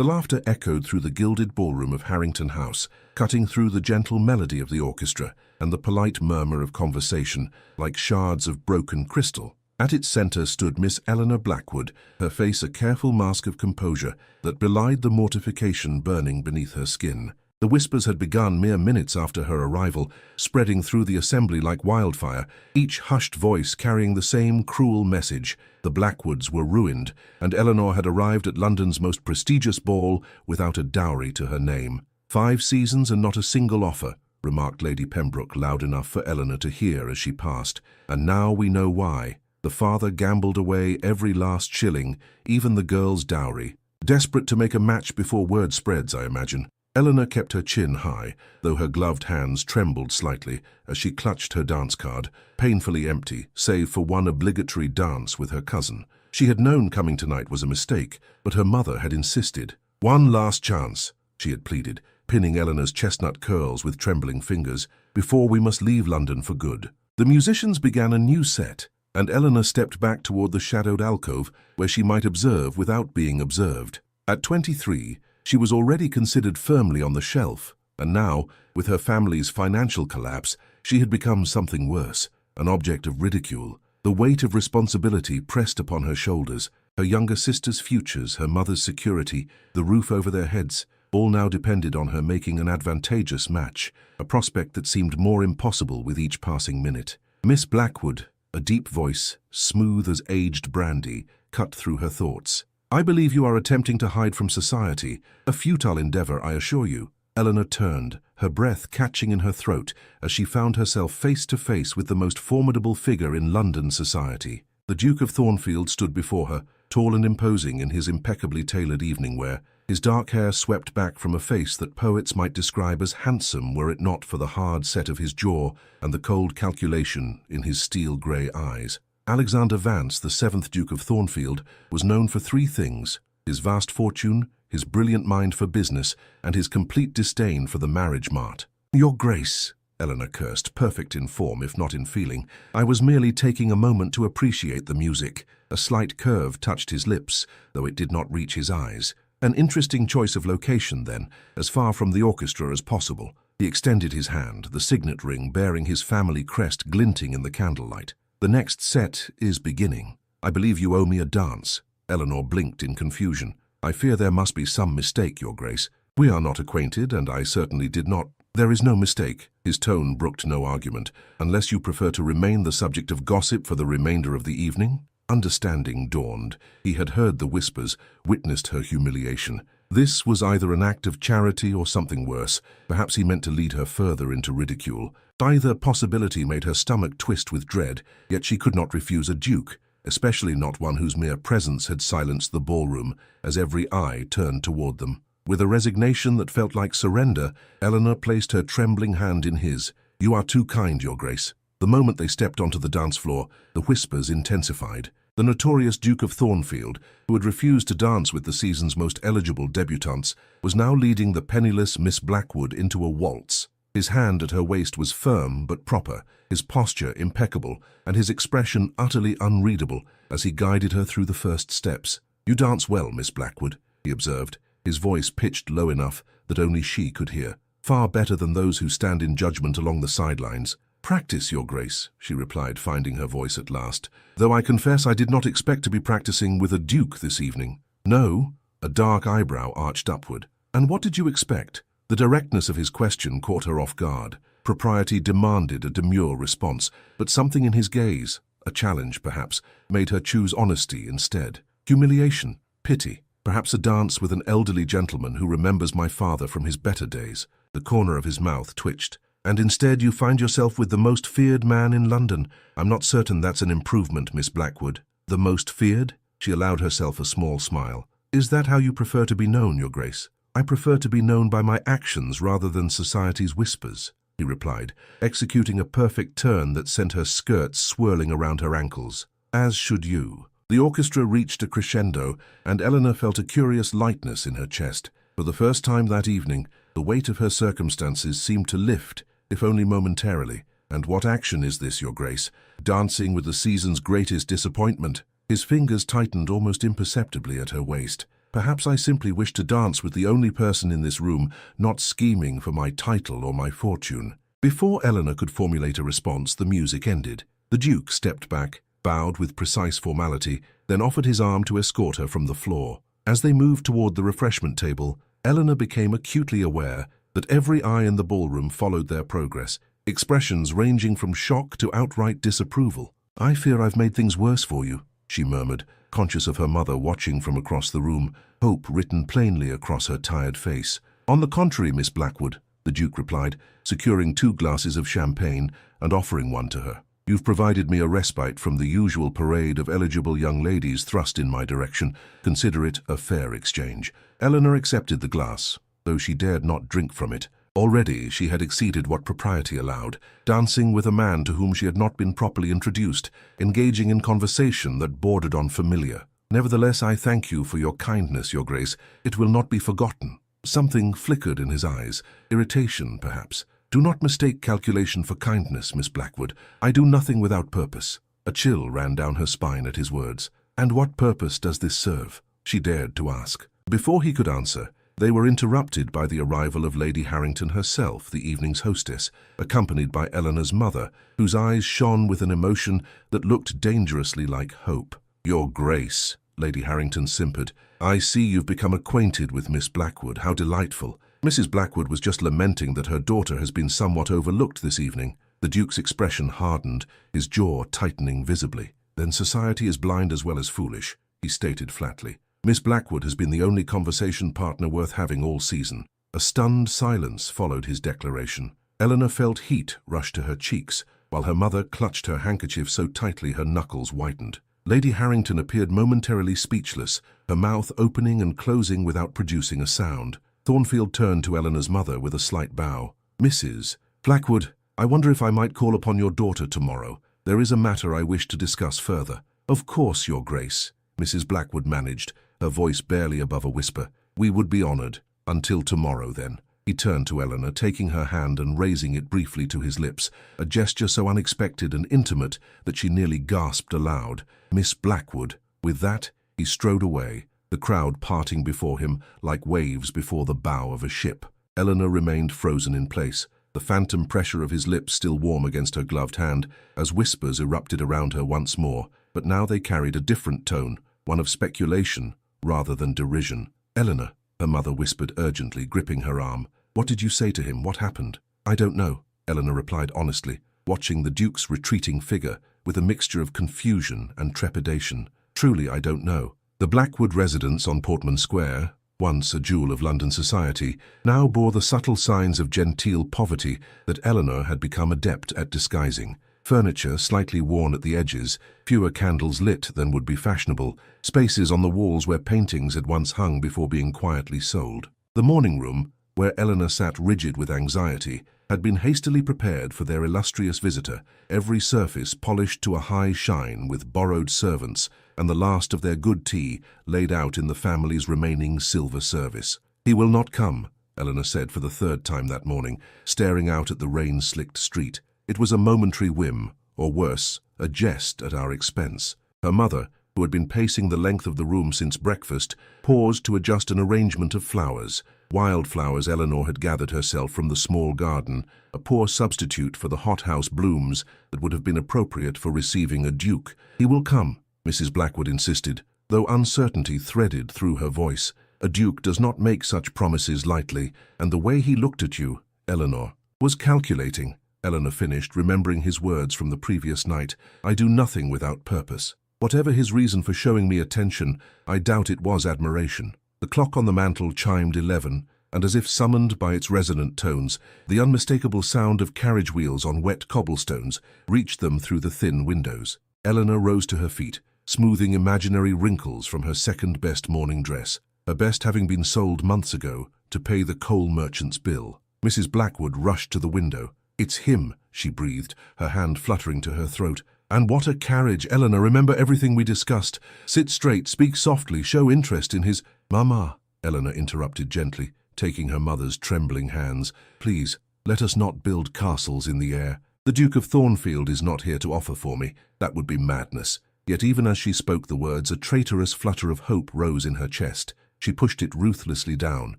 The laughter echoed through the gilded ballroom of Harrington House, cutting through the gentle melody of the orchestra and the polite murmur of conversation like shards of broken crystal. At its center stood Miss Eleanor Blackwood, her face a careful mask of composure that belied the mortification burning beneath her skin. The whispers had begun mere minutes after her arrival, spreading through the assembly like wildfire, each hushed voice carrying the same cruel message. The Blackwoods were ruined, and Eleanor had arrived at London's most prestigious ball without a dowry to her name. 5 seasons and not a single offer, remarked Lady Pembroke loud enough for Eleanor to hear as she passed. And now we know why. The father gambled away every last shilling, even the girl's dowry. Desperate to make a match before word spreads, I imagine. Eleanor kept her chin high, though her gloved hands trembled slightly as she clutched her dance card, painfully empty, save for one obligatory dance with her cousin. She had known coming tonight was a mistake, but her mother had insisted. "One last chance," she had pleaded, pinning Eleanor's chestnut curls with trembling fingers, "before we must leave London for good." The musicians began a new set, and Eleanor stepped back toward the shadowed alcove where she might observe without being observed. At 23, she was already considered firmly on the shelf, and now, with her family's financial collapse, she had become something worse, an object of ridicule. The weight of responsibility pressed upon her shoulders, her younger sister's futures, her mother's security, the roof over their heads, all now depended on her making an advantageous match, a prospect that seemed more impossible with each passing minute. Miss Blackwood, a deep voice, smooth as aged brandy, cut through her thoughts. "I believe you are attempting to hide from society, a futile endeavor, I assure you." Eleanor turned, her breath catching in her throat as she found herself face to face with the most formidable figure in London society. The Duke of Thornfield stood before her, tall and imposing in his impeccably tailored evening wear, his dark hair swept back from a face that poets might describe as handsome were it not for the hard set of his jaw and the cold calculation in his steel-grey eyes. Alexander Vance, the 7th Duke of Thornfield, was known for 3 things: his vast fortune, his brilliant mind for business, and his complete disdain for the marriage mart. "Your Grace," Eleanor cursed, perfect in form if not in feeling, "I was merely taking a moment to appreciate the music." A slight curve touched his lips, though it did not reach his eyes. An interesting choice of location, then, as far from the orchestra as possible. He extended his hand, the signet ring bearing his family crest glinting in the candlelight. "The next set is beginning. I believe you owe me a dance." Eleanor blinked in confusion. "I fear there must be some mistake, Your Grace. We are not acquainted, and I certainly did not—" "There is no mistake." His tone brooked no argument. "Unless you prefer to remain the subject of gossip for the remainder of the evening?" Understanding dawned. He had heard the whispers, witnessed her humiliation. This was either an act of charity or something worse. Perhaps he meant to lead her further into ridicule. Either possibility made her stomach twist with dread, yet she could not refuse a duke, especially not one whose mere presence had silenced the ballroom, as every eye turned toward them. With a resignation that felt like surrender, Eleanor placed her trembling hand in his. "You are too kind, Your Grace." The moment they stepped onto the dance floor, the whispers intensified. The notorious Duke of Thornfield, who had refused to dance with the season's most eligible debutantes, was now leading the penniless Miss Blackwood into a waltz. His hand at her waist was firm but proper, his posture impeccable, and his expression utterly unreadable as he guided her through the first steps. "You dance well, Miss Blackwood," he observed, his voice pitched low enough that only she could hear. "Far better than those who stand in judgment along the sidelines." "Practice, Your Grace," she replied, finding her voice at last, "though I confess I did not expect to be practicing with a duke this evening." "No?" A dark eyebrow arched upward. "And what did you expect?" The directness of his question caught her off guard. Propriety demanded a demure response, but something in his gaze, a challenge perhaps, made her choose honesty instead. "Humiliation, pity, perhaps a dance with an elderly gentleman who remembers my father from his better days." The corner of his mouth twitched. "And instead you find yourself with the most feared man in London. I'm not certain that's an improvement, Miss Blackwood." "The most feared?" She allowed herself a small smile. "Is that how you prefer to be known, Your Grace?" "I prefer to be known by my actions rather than society's whispers," he replied, executing a perfect turn that sent her skirts swirling around her ankles. "As should you." The orchestra reached a crescendo, and Eleanor felt a curious lightness in her chest. For the first time that evening, the weight of her circumstances seemed to lift, if only momentarily. "And what action is this, Your Grace? Dancing with the season's greatest disappointment?" His fingers tightened almost imperceptibly at her waist. Perhaps I simply wish to dance with the only person in this room not scheming for my title or my fortune." Before Eleanor could formulate a response, the music ended. The Duke stepped back, bowed with precise formality, then offered his arm to escort her from the floor. As they moved toward the refreshment table, Eleanor became acutely aware that every eye in the ballroom followed their progress, expressions ranging from shock to outright disapproval. "I fear I've made things worse for you," she murmured, conscious of her mother watching from across the room, hope written plainly across her tired face. "On the contrary, Miss Blackwood," the Duke replied, securing 2 glasses of champagne and offering one to her. "You've provided me a respite from the usual parade of eligible young ladies thrust in my direction. Consider it a fair exchange." Eleanor accepted the glass, though she dared not drink from it. Already she had exceeded what propriety allowed, dancing with a man to whom she had not been properly introduced, engaging in conversation that bordered on familiar. "Nevertheless, I thank you for your kindness, Your Grace. It will not be forgotten." Something flickered in his eyes, irritation, perhaps. "Do not mistake calculation for kindness, Miss Blackwood. I do nothing without purpose." A chill ran down her spine at his words. "And what purpose does this serve?" she dared to ask. Before he could answer, they were interrupted by the arrival of Lady Harrington herself, the evening's hostess, accompanied by Eleanor's mother, whose eyes shone with an emotion that looked dangerously like hope. "Your Grace," Lady Harrington simpered, "I see you've become acquainted with Miss Blackwood. How delightful." Mrs. Blackwood was just lamenting that her daughter has been somewhat overlooked this evening. The Duke's expression hardened, his jaw tightening visibly. "Then society is blind as well as foolish," he stated flatly. "Miss Blackwood has been the only conversation partner worth having all season." A stunned silence followed his declaration. Eleanor felt heat rush to her cheeks, while her mother clutched her handkerchief so tightly her knuckles whitened. Lady Harrington appeared momentarily speechless, her mouth opening and closing without producing a sound. Thornfield turned to Eleanor's mother with a slight bow. "Mrs. Blackwood, I wonder if I might call upon your daughter tomorrow. There is a matter I wish to discuss further." "Of course, Your Grace," Mrs. Blackwood managed, her voice barely above a whisper. "We would be honored. Until tomorrow, then." He turned to Eleanor, taking her hand and raising it briefly to his lips, a gesture so unexpected and intimate that she nearly gasped aloud. "Miss Blackwood." With that, he strode away, the crowd parting before him like waves before the bow of a ship. Eleanor remained frozen in place, the phantom pressure of his lips still warm against her gloved hand, as whispers erupted around her once more, but now they carried a different tone, one of speculation rather than derision. "Eleanor," her mother whispered urgently, gripping her arm. "What did you say to him? What happened?" "I don't know," Eleanor replied honestly, watching the Duke's retreating figure with a mixture of confusion and trepidation. "Truly, I don't know." The Blackwood residence on Portman Square, once a jewel of London society, now bore the subtle signs of genteel poverty that Eleanor had become adept at disguising. Furniture slightly worn at the edges, fewer candles lit than would be fashionable, spaces on the walls where paintings had once hung before being quietly sold. The morning room, where Eleanor sat rigid with anxiety, had been hastily prepared for their illustrious visitor, every surface polished to a high shine with borrowed servants and the last of their good tea laid out in the family's remaining silver service. "He will not come," Eleanor said for the 3rd time that morning, staring out at the rain-slicked street. "It was a momentary whim, or worse, a jest at our expense." Her mother, who had been pacing the length of the room since breakfast, paused to adjust an arrangement of flowers. Wildflowers Eleanor had gathered herself from the small garden, a poor substitute for the hothouse blooms that would have been appropriate for receiving a duke. "He will come," Mrs. Blackwood insisted, though uncertainty threaded through her voice. "A duke does not make such promises lightly, and the way he looked at you, Eleanor, was calculating." Eleanor finished, remembering his words from the previous night. "I do nothing without purpose." Whatever his reason for showing me attention, I doubt it was admiration. The clock on the mantel chimed 11, and as if summoned by its resonant tones, the unmistakable sound of carriage wheels on wet cobblestones reached them through the thin windows. Eleanor rose to her feet, smoothing imaginary wrinkles from her second-best morning dress, her best having been sold months ago to pay the coal merchant's bill. Mrs. Blackwood rushed to the window. "It's him," she breathed, her hand fluttering to her throat. "And what a carriage! Eleanor, remember everything we discussed. Sit straight, speak softly, show interest in his—" "Mamma," Eleanor interrupted gently, taking her mother's trembling hands. "Please, let us not build castles in the air. The Duke of Thornfield is not here to offer for me. That would be madness." Yet even as she spoke the words, a traitorous flutter of hope rose in her chest. She pushed it ruthlessly down.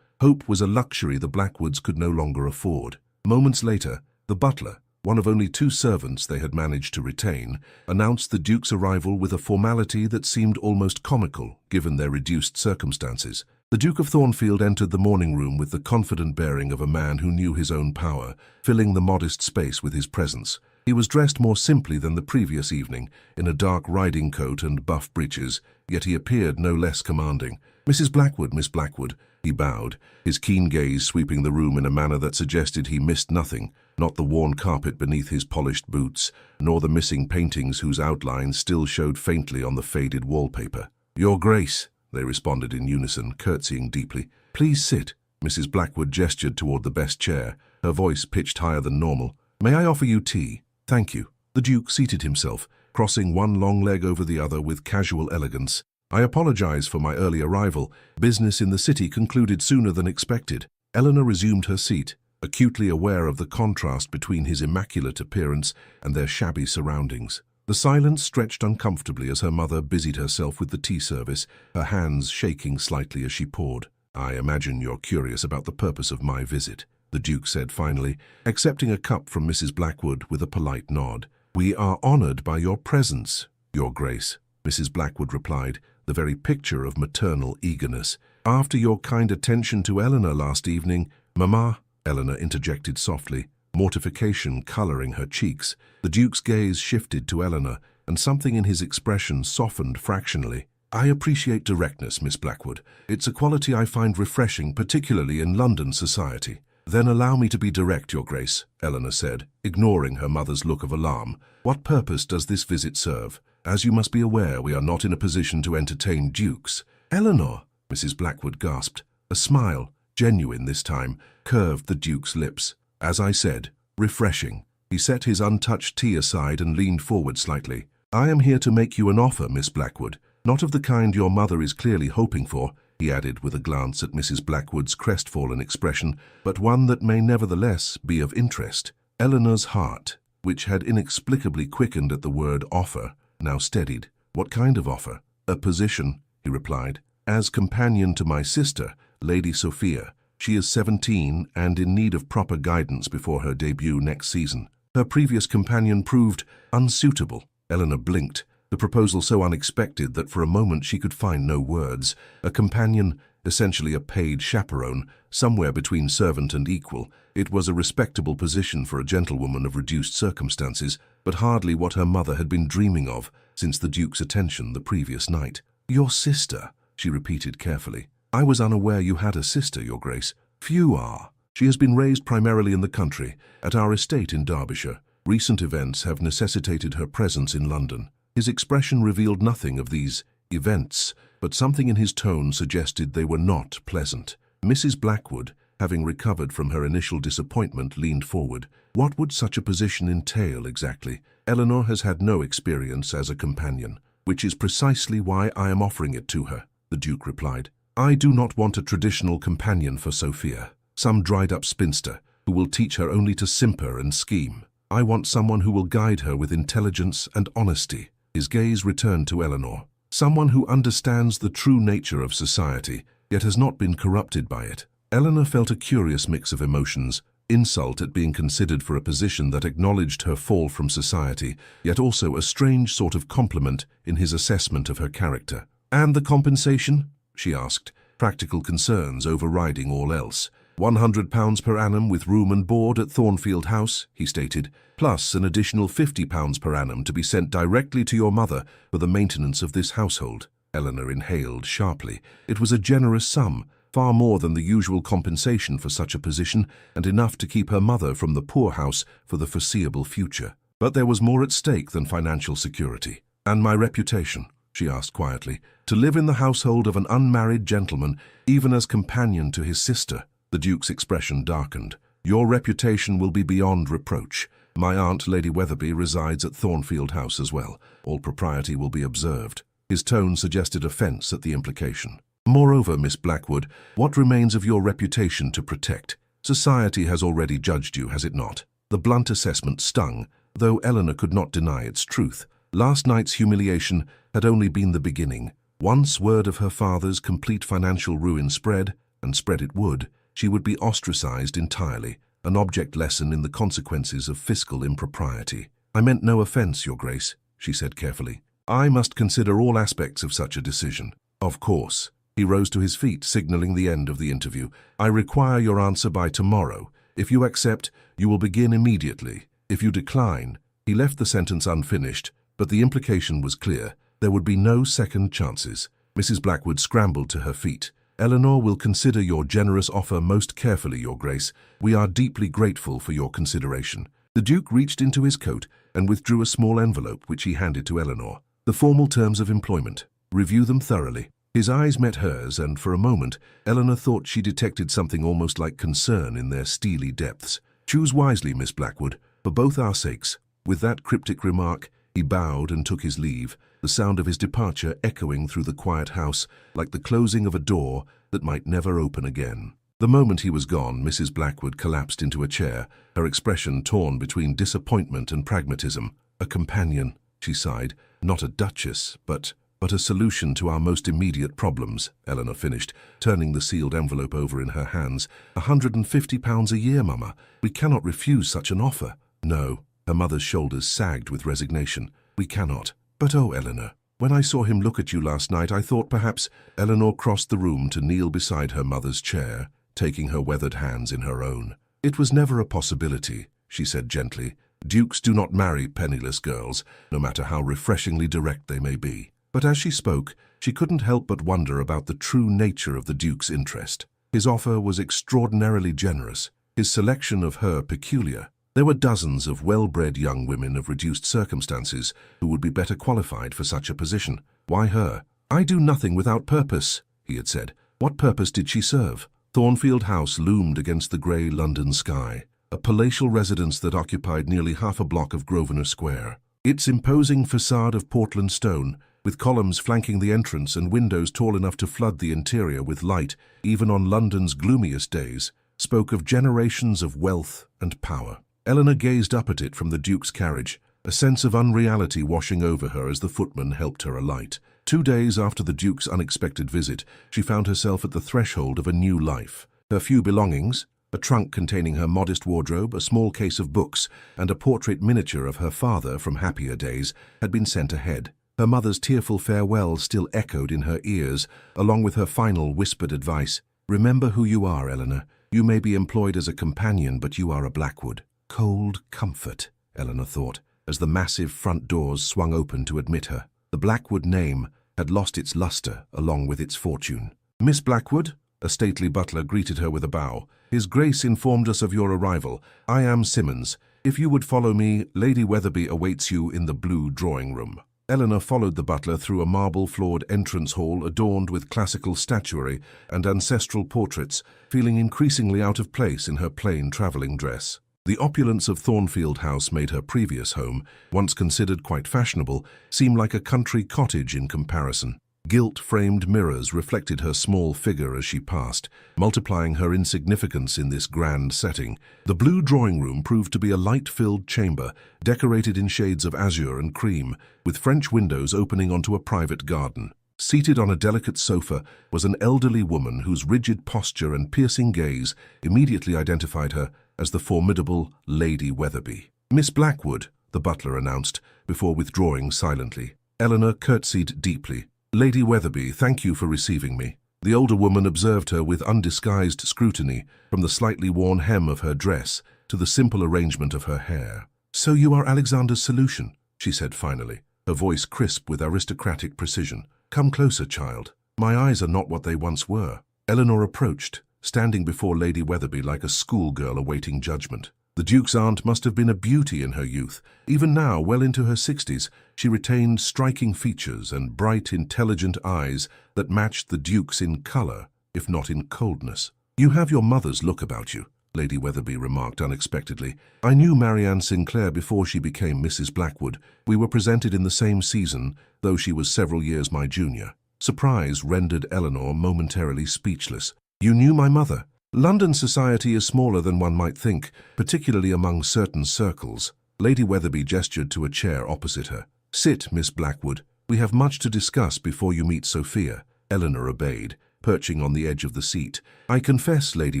Hope was a luxury the Blackwoods could no longer afford. Moments later, the butler, one of only 2 servants they had managed to retain, announced the Duke's arrival with a formality that seemed almost comical, given their reduced circumstances. The Duke of Thornfield entered the morning room with the confident bearing of a man who knew his own power, filling the modest space with his presence. He was dressed more simply than the previous evening, in a dark riding coat and buff breeches, yet he appeared no less commanding. "Mrs. Blackwood, Miss Blackwood," he bowed, his keen gaze sweeping the room in a manner that suggested he missed nothing, not the worn carpet beneath his polished boots, nor the missing paintings whose outlines still showed faintly on the faded wallpaper. "Your Grace," they responded in unison, curtsying deeply. "Please sit." Mrs. Blackwood gestured toward the best chair, her voice pitched higher than normal. "May I offer you tea?" "Thank you." The Duke seated himself, crossing one long leg over the other with casual elegance. "I apologize for my early arrival. Business in the city concluded sooner than expected." Eleanor resumed her seat, acutely aware of the contrast between his immaculate appearance and their shabby surroundings. The silence stretched uncomfortably as her mother busied herself with the tea service, her hands shaking slightly as she poured. "I imagine you're curious about the purpose of my visit," the Duke said finally, accepting a cup from Mrs. Blackwood with a polite nod. "We are honored by your presence, Your Grace," Mrs. Blackwood replied, the very picture of maternal eagerness. "After your kind attention to Eleanor last evening—" "Mamma," Eleanor interjected softly, mortification coloring her cheeks. The Duke's gaze shifted to Eleanor, and something in his expression softened fractionally. "I appreciate directness, Miss Blackwood. It's a quality I find refreshing, particularly in London society." "Then allow me to be direct, Your Grace," Eleanor said, ignoring her mother's look of alarm. "What purpose does this visit serve? As you must be aware, we are not in a position to entertain dukes." "Eleanor," Mrs. Blackwood gasped. A smile, genuine this time, curved the Duke's lips. "As I said, refreshing." He set his untouched tea aside and leaned forward slightly. "I am here to make you an offer, Miss Blackwood. Not of the kind your mother is clearly hoping for," he added with a glance at Mrs. Blackwood's crestfallen expression, "but one that may nevertheless be of interest." Eleanor's heart, which had inexplicably quickened at the word offer, now steadied. "What kind of offer?" "A position," he replied, "as companion to my sister, Lady Sophia. She is 17 and in need of proper guidance before her debut next season. Her previous companion proved unsuitable." Eleanor blinked, the proposal so unexpected that for a moment she could find no words. A companion, essentially a paid chaperone, somewhere between servant and equal. It was a respectable position for a gentlewoman of reduced circumstances, but hardly what her mother had been dreaming of since the Duke's attention the previous night. "Your sister," she repeated carefully. "I was unaware you had a sister, Your Grace." "Few are. She has been raised primarily in the country, at our estate in Derbyshire. Recent events have necessitated her presence in London." His expression revealed nothing of these events, but something in his tone suggested they were not pleasant. Mrs. Blackwood, having recovered from her initial disappointment, leaned forward. "What would such a position entail exactly?" "Eleanor has had no experience as a companion, which is precisely why I am offering it to her," the Duke replied. "I do not want a traditional companion for Sophia, some dried-up spinster who will teach her only to simper and scheme. I want someone who will guide her with intelligence and honesty." His gaze returned to Eleanor. "Someone who understands the true nature of society, yet has not been corrupted by it." Eleanor felt a curious mix of emotions, insult at being considered for a position that acknowledged her fall from society, yet also a strange sort of compliment in his assessment of her character. "And the compensation?" she asked, practical concerns overriding all else. £100 per annum with room and board at Thornfield House," he stated, "plus an additional £50 per annum to be sent directly to your mother for the maintenance of this household." Eleanor inhaled sharply. It was a generous sum, far more than the usual compensation for such a position, and enough to keep her mother from the poorhouse for the foreseeable future. But there was more at stake than financial security. "And my reputation?" she asked quietly. "To live in the household of an unmarried gentleman, even as companion to his sister." The Duke's expression darkened. "Your reputation will be beyond reproach. My aunt, Lady Weatherby, resides at Thornfield House as well. All propriety will be observed." His tone suggested offence at the implication. "Moreover, Miss Blackwood, what remains of your reputation to protect? Society has already judged you, has it not?" The blunt assessment stung, though Eleanor could not deny its truth. Last night's humiliation had only been the beginning. Once word of her father's complete financial ruin spread, and spread it would, she would be ostracized entirely, an object lesson in the consequences of fiscal impropriety. "I meant no offense, Your Grace," she said carefully. "I must consider all aspects of such a decision." "Of course." He rose to his feet, signaling the end of the interview. "I require your answer by tomorrow. If you accept, you will begin immediately. If you decline—" He left the sentence unfinished, but the implication was clear. There would be no second chances. Mrs. Blackwood scrambled to her feet. "Eleanor will consider your generous offer most carefully, Your Grace. We are deeply grateful for your consideration." The Duke reached into his coat and withdrew a small envelope which he handed to Eleanor. "The formal terms of employment. Review them thoroughly." His eyes met hers, and for a moment, Eleanor thought she detected something almost like concern in their steely depths. "Choose wisely, Miss Blackwood, for both our sakes." With that cryptic remark, he bowed and took his leave, the sound of his departure echoing through the quiet house like the closing of a door that might never open again. The moment he was gone, Mrs. Blackwood collapsed into a chair, her expression torn between disappointment and pragmatism. "A companion," she sighed, "not a duchess, but a solution to our most immediate problems," Eleanor finished, turning the sealed envelope over in her hands. £150 a year, Mama. We cannot refuse such an offer." "No." Her mother's shoulders sagged with resignation. "We cannot." "But oh, Eleanor, when I saw him look at you last night, I thought perhaps—" Eleanor crossed the room to kneel beside her mother's chair, taking her weathered hands in her own. "It was never a possibility," she said gently. "Dukes do not marry penniless girls, no matter how refreshingly direct they may be." But as she spoke, she couldn't help but wonder about the true nature of the Duke's interest. His offer was extraordinarily generous, his selection of her peculiar. There were dozens of well-bred young women of reduced circumstances who would be better qualified for such a position. Why her? "I do nothing without purpose," he had said. What purpose did she serve? Thornfield House loomed against the grey London sky, a palatial residence that occupied nearly half a block of Grosvenor Square. Its imposing facade of Portland stone, with columns flanking the entrance and windows tall enough to flood the interior with light, even on London's gloomiest days, spoke of generations of wealth and power. Eleanor gazed up at it from the Duke's carriage, a sense of unreality washing over her as the footman helped her alight. 2 days after the Duke's unexpected visit, she found herself at the threshold of a new life. Her few belongings, a trunk containing her modest wardrobe, a small case of books, and a portrait miniature of her father from happier days, had been sent ahead. Her mother's tearful farewell still echoed in her ears, along with her final whispered advice. "Remember who you are, Eleanor. You may be employed as a companion, but you are a Blackwood." Cold comfort, Eleanor thought, as the massive front doors swung open to admit her. The Blackwood name had lost its luster along with its fortune. "Miss Blackwood," a stately butler greeted her with a bow. "His Grace informed us of your arrival. I am Simmons. If you would follow me, Lady Weatherby awaits you in the blue drawing-room." Eleanor followed the butler through a marble-floored entrance hall adorned with classical statuary and ancestral portraits, feeling increasingly out of place in her plain travelling dress. The opulence of Thornfield House made her previous home, once considered quite fashionable, seem like a country cottage in comparison. Gilt-framed mirrors reflected her small figure as she passed, multiplying her insignificance in this grand setting. The blue drawing-room proved to be a light-filled chamber, decorated in shades of azure and cream, with French windows opening onto a private garden. Seated on a delicate sofa was an elderly woman whose rigid posture and piercing gaze immediately identified her as the formidable Lady Weatherby. "Miss Blackwood," the butler announced, before withdrawing silently. Eleanor curtsied deeply. "Lady Weatherby, thank you for receiving me." The older woman observed her with undisguised scrutiny, from the slightly worn hem of her dress to the simple arrangement of her hair. "So you are Alexander's solution," she said finally, her voice crisp with aristocratic precision. "Come closer, child. My eyes are not what they once were." Eleanor approached, standing before Lady Weatherby like a schoolgirl awaiting judgment. The Duke's aunt must have been a beauty in her youth. Even now, well into her 60s, she retained striking features and bright, intelligent eyes that matched the Duke's in colour, if not in coldness. "You have your mother's look about you," Lady Weatherby remarked unexpectedly. "I knew Marianne Sinclair before she became Mrs. Blackwood. We were presented in the same season, though she was several years my junior." Surprise rendered Eleanor momentarily speechless. "You knew my mother?" "London society is smaller than one might think, particularly among certain circles." Lady Weatherby gestured to a chair opposite her. "Sit, Miss Blackwood. We have much to discuss before you meet Sophia. Eleanor obeyed, perching on the edge of the seat. I confess, Lady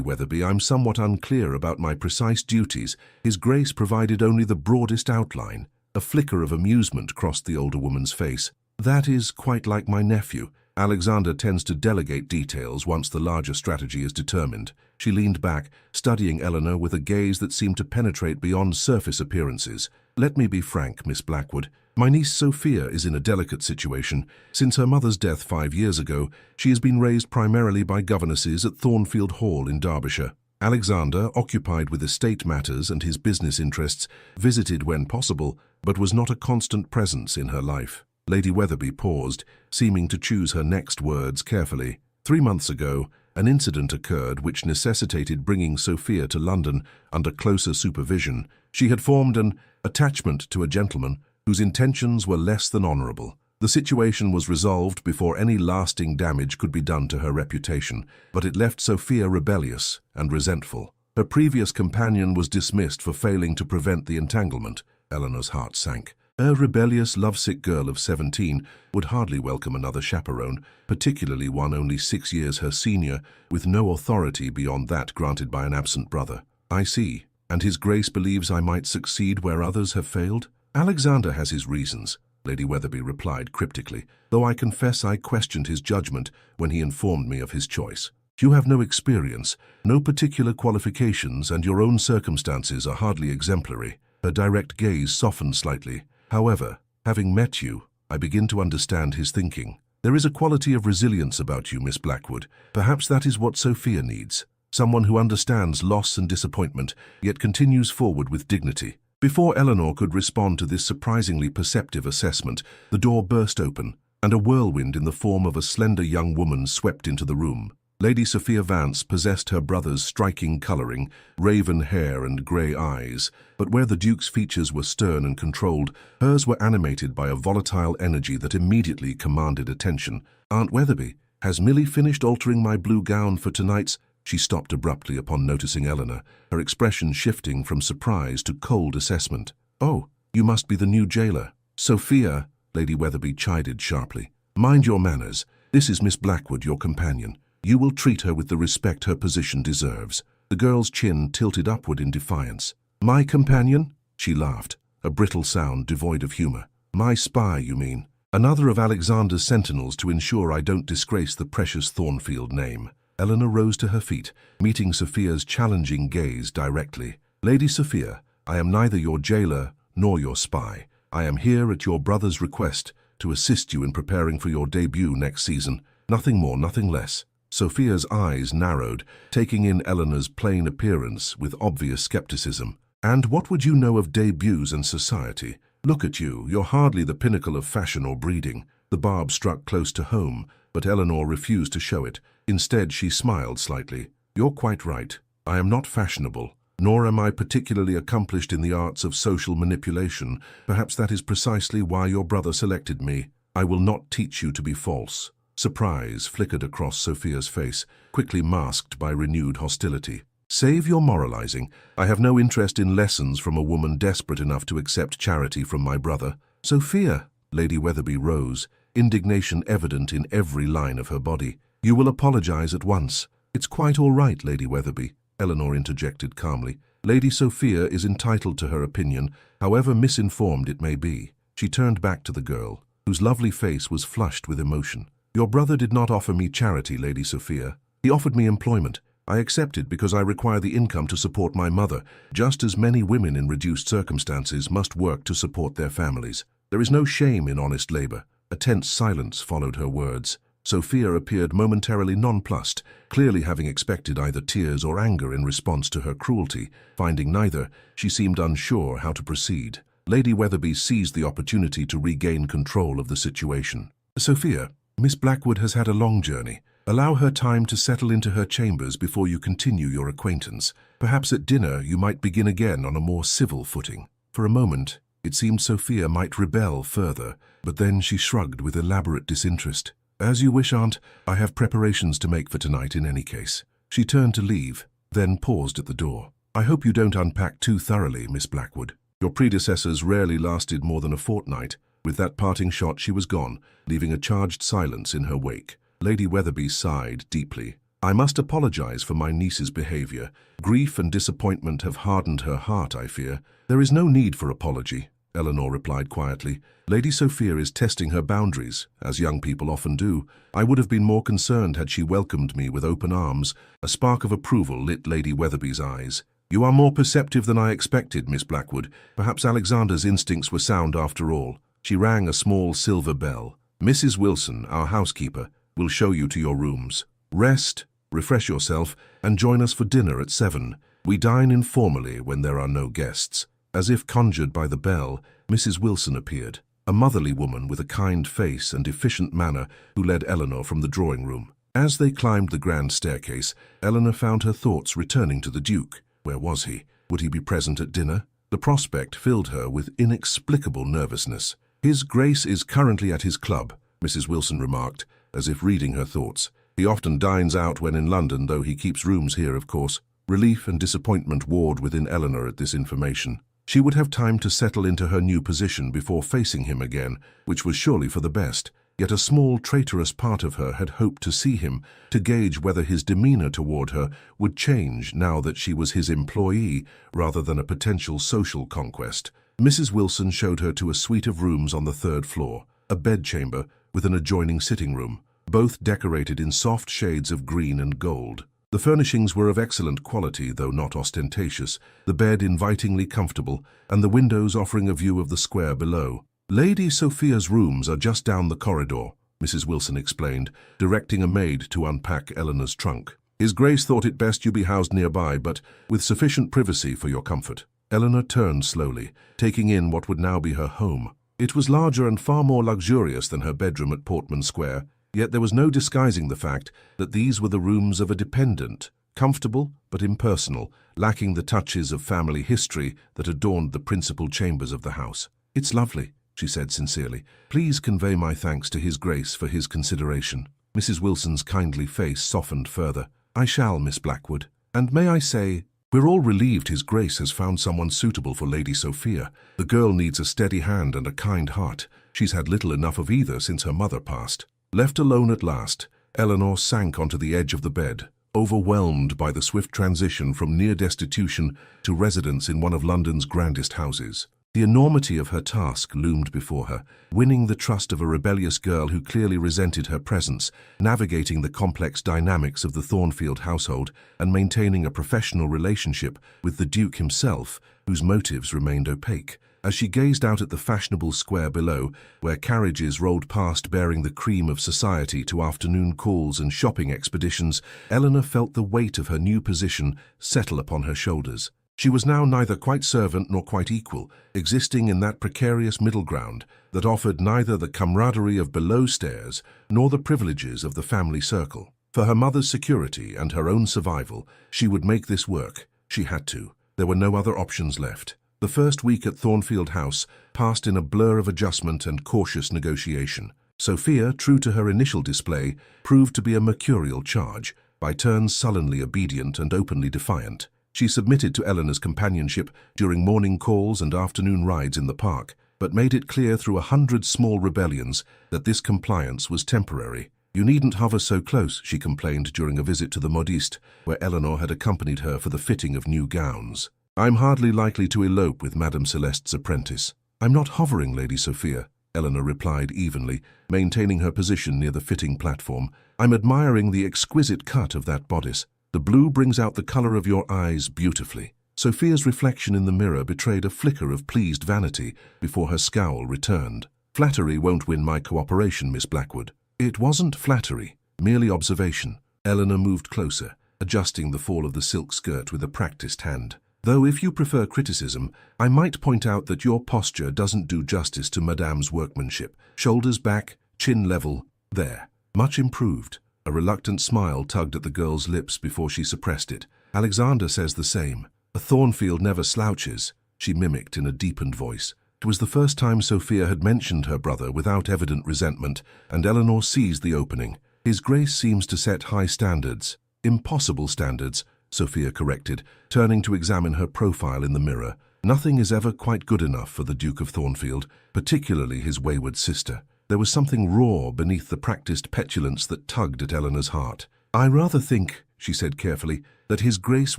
Weatherby, I'm somewhat unclear about my precise duties. His Grace provided only the broadest outline. A flicker of amusement crossed the older woman's face. That is quite like my nephew. Alexander tends to delegate details once the larger strategy is determined. She leaned back, studying Eleanor with a gaze that seemed to penetrate beyond surface appearances. Let me be frank, Miss Blackwood. My niece Sophia is in a delicate situation. Since her mother's death 5 years ago, she has been raised primarily by governesses at Thornfield Hall in Derbyshire. Alexander, occupied with estate matters and his business interests, visited when possible, but was not a constant presence in her life. Lady Weatherby paused, seeming to choose her next words carefully. 3 months ago, an incident occurred which necessitated bringing Sophia to London under closer supervision. She had formed an attachment to a gentleman whose intentions were less than honourable. The situation was resolved before any lasting damage could be done to her reputation, but it left Sophia rebellious and resentful. Her previous companion was dismissed for failing to prevent the entanglement. Eleanor's heart sank. A rebellious, lovesick girl of 17 would hardly welcome another chaperone, particularly one only 6 years her senior, with no authority beyond that granted by an absent brother. I see. And His Grace believes I might succeed where others have failed? Alexander has his reasons, Lady Weatherby replied cryptically, though I confess I questioned his judgment when he informed me of his choice. You have no experience, no particular qualifications, and your own circumstances are hardly exemplary. Her direct gaze softened slightly. However, having met you, I begin to understand his thinking. There is a quality of resilience about you, Miss Blackwood. Perhaps that is what Sophia needs. Someone who understands loss and disappointment, yet continues forward with dignity. Before Eleanor could respond to this surprisingly perceptive assessment, the door burst open, and a whirlwind in the form of a slender young woman swept into the room. Lady Sophia Vance possessed her brother's striking colouring, raven hair and grey eyes, but where the Duke's features were stern and controlled, hers were animated by a volatile energy that immediately commanded attention. Aunt Weatherby, has Millie finished altering my blue gown for tonight's? She stopped abruptly upon noticing Eleanor, her expression shifting from surprise to cold assessment. Oh, you must be the new jailer. Sophia, Lady Weatherby chided sharply. Mind your manners. This is Miss Blackwood, your companion. You will treat her with the respect her position deserves. The girl's chin tilted upward in defiance. My companion? She laughed, a brittle sound devoid of humour. My spy, you mean? Another of Alexander's sentinels to ensure I don't disgrace the precious Thornfield name. Eleanor rose to her feet, meeting Sophia's challenging gaze directly. Lady Sophia, I am neither your jailer nor your spy. I am here at your brother's request to assist you in preparing for your debut next season. Nothing more, nothing less. Sophia's eyes narrowed, taking in Eleanor's plain appearance with obvious skepticism. And what would you know of debuts and society? Look at you, you're hardly the pinnacle of fashion or breeding. The barb struck close to home, but Eleanor refused to show it. Instead, she smiled slightly. You're quite right. I am not fashionable, nor am I particularly accomplished in the arts of social manipulation. Perhaps that is precisely why your brother selected me. I will not teach you to be false. Surprise flickered across Sophia's face, quickly masked by renewed hostility. Save your moralizing. I have no interest in lessons from a woman desperate enough to accept charity from my brother. Sophia, Lady Weatherby rose, indignation evident in every line of her body. You will apologize at once. It's quite all right, Lady Weatherby, Eleanor interjected calmly. Lady Sophia is entitled to her opinion, however misinformed it may be. She turned back to the girl, whose lovely face was flushed with emotion. Your brother did not offer me charity, Lady Sophia. He offered me employment. I accepted because I require the income to support my mother, just as many women in reduced circumstances must work to support their families. There is no shame in honest labor. A tense silence followed her words. Sophia appeared momentarily nonplussed, clearly having expected either tears or anger in response to her cruelty. Finding neither, she seemed unsure how to proceed. Lady Weatherby seized the opportunity to regain control of the situation. Sophia, Miss Blackwood has had a long journey. Allow her time to settle into her chambers before you continue your acquaintance. Perhaps at dinner you might begin again on a more civil footing. For a moment, it seemed Sophia might rebel further, but then she shrugged with elaborate disinterest. As you wish, Aunt. I have preparations to make for tonight in any case. She turned to leave, then paused at the door. I hope you don't unpack too thoroughly, Miss Blackwood. Your predecessors rarely lasted more than a fortnight. With that parting shot she was gone, leaving a charged silence in her wake. Lady Weatherby sighed deeply. "I must apologize for my niece's behavior. Grief and disappointment have hardened her heart, I fear." "There is no need for apology," Eleanor replied quietly. "Lady Sophia is testing her boundaries, as young people often do. I would have been more concerned had she welcomed me with open arms." A spark of approval lit Lady Weatherby's eyes. "You are more perceptive than I expected, Miss Blackwood. Perhaps Alexander's instincts were sound after all." She rang a small silver bell. "Mrs. Wilson, our housekeeper, will show you to your rooms. Rest, refresh yourself, and join us for dinner at 7. We dine informally when there are no guests." As if conjured by the bell, Mrs. Wilson appeared, a motherly woman with a kind face and efficient manner who led Eleanor from the drawing-room. As they climbed the grand staircase, Eleanor found her thoughts returning to the Duke. Where was he? Would he be present at dinner? The prospect filled her with inexplicable nervousness. "His Grace is currently at his club," Mrs. Wilson remarked, as if reading her thoughts. "He often dines out when in London, though he keeps rooms here, of course." Relief and disappointment warred within Eleanor at this information. She would have time to settle into her new position before facing him again, which was surely for the best. Yet a small traitorous part of her had hoped to see him, to gauge whether his demeanor toward her would change now that she was his employee rather than a potential social conquest. Mrs. Wilson showed her to a suite of rooms on the 3rd floor, a bedchamber with an adjoining sitting room, both decorated in soft shades of green and gold. The furnishings were of excellent quality, though not ostentatious, the bed invitingly comfortable, and the windows offering a view of the square below. "Lady Sophia's rooms are just down the corridor," Mrs. Wilson explained, directing a maid to unpack Eleanor's trunk. "His Grace thought it best you be housed nearby, but with sufficient privacy for your comfort." Eleanor turned slowly, taking in what would now be her home. It was larger and far more luxurious than her bedroom at Portman Square, yet there was no disguising the fact that these were the rooms of a dependent, comfortable but impersonal, lacking the touches of family history that adorned the principal chambers of the house. "It's lovely," she said sincerely. "Please convey my thanks to His Grace for his consideration." Mrs. Wilson's kindly face softened further. "I shall, Miss Blackwood. And may I say, we're all relieved His Grace has found someone suitable for Lady Sophia. The girl needs a steady hand and a kind heart. She's had little enough of either since her mother passed." Left alone at last, Eleanor sank onto the edge of the bed, overwhelmed by the swift transition from near destitution to residence in one of London's grandest houses. The enormity of her task loomed before her, winning the trust of a rebellious girl who clearly resented her presence, navigating the complex dynamics of the Thornfield household, and maintaining a professional relationship with the Duke himself, whose motives remained opaque. As she gazed out at the fashionable square below, where carriages rolled past bearing the cream of society to afternoon calls and shopping expeditions, Eleanor felt the weight of her new position settle upon her shoulders. She was now neither quite servant nor quite equal, existing in that precarious middle ground that offered neither the camaraderie of below stairs nor the privileges of the family circle. For her mother's security and her own survival, she would make this work. She had to. There were no other options left. The first week at Thornfield House passed in a blur of adjustment and cautious negotiation. Sophia, true to her initial display, proved to be a mercurial charge, by turns sullenly obedient and openly defiant. She submitted to Eleanor's companionship during morning calls and afternoon rides in the park, but made it clear through 100 small rebellions that this compliance was temporary. "You needn't hover so close," she complained during a visit to the modiste, where Eleanor had accompanied her for the fitting of new gowns. "I'm hardly likely to elope with Madame Celeste's apprentice." "I'm not hovering, Lady Sophia," Eleanor replied evenly, maintaining her position near the fitting platform. "I'm admiring the exquisite cut of that bodice. The blue brings out the color of your eyes beautifully." Sophia's reflection in the mirror betrayed a flicker of pleased vanity before her scowl returned. "Flattery won't win my cooperation, Miss Blackwood." "It wasn't flattery, merely observation." Eleanor moved closer, adjusting the fall of the silk skirt with a practiced hand. "Though if you prefer criticism, I might point out that your posture doesn't do justice to Madame's workmanship. Shoulders back, chin level, there. Much improved." A reluctant smile tugged at the girl's lips before she suppressed it. "Alexander says the same. A Thornfield never slouches," she mimicked in a deepened voice. It was the first time Sophia had mentioned her brother without evident resentment, and Eleanor seized the opening. "His Grace seems to set high standards." "Impossible standards," Sophia corrected, turning to examine her profile in the mirror. Nothing is ever quite good enough for the Duke of Thornfield, particularly his wayward sister. There was something raw beneath the practiced petulance that tugged at Eleanor's heart. "I rather think," she said carefully, "that His Grace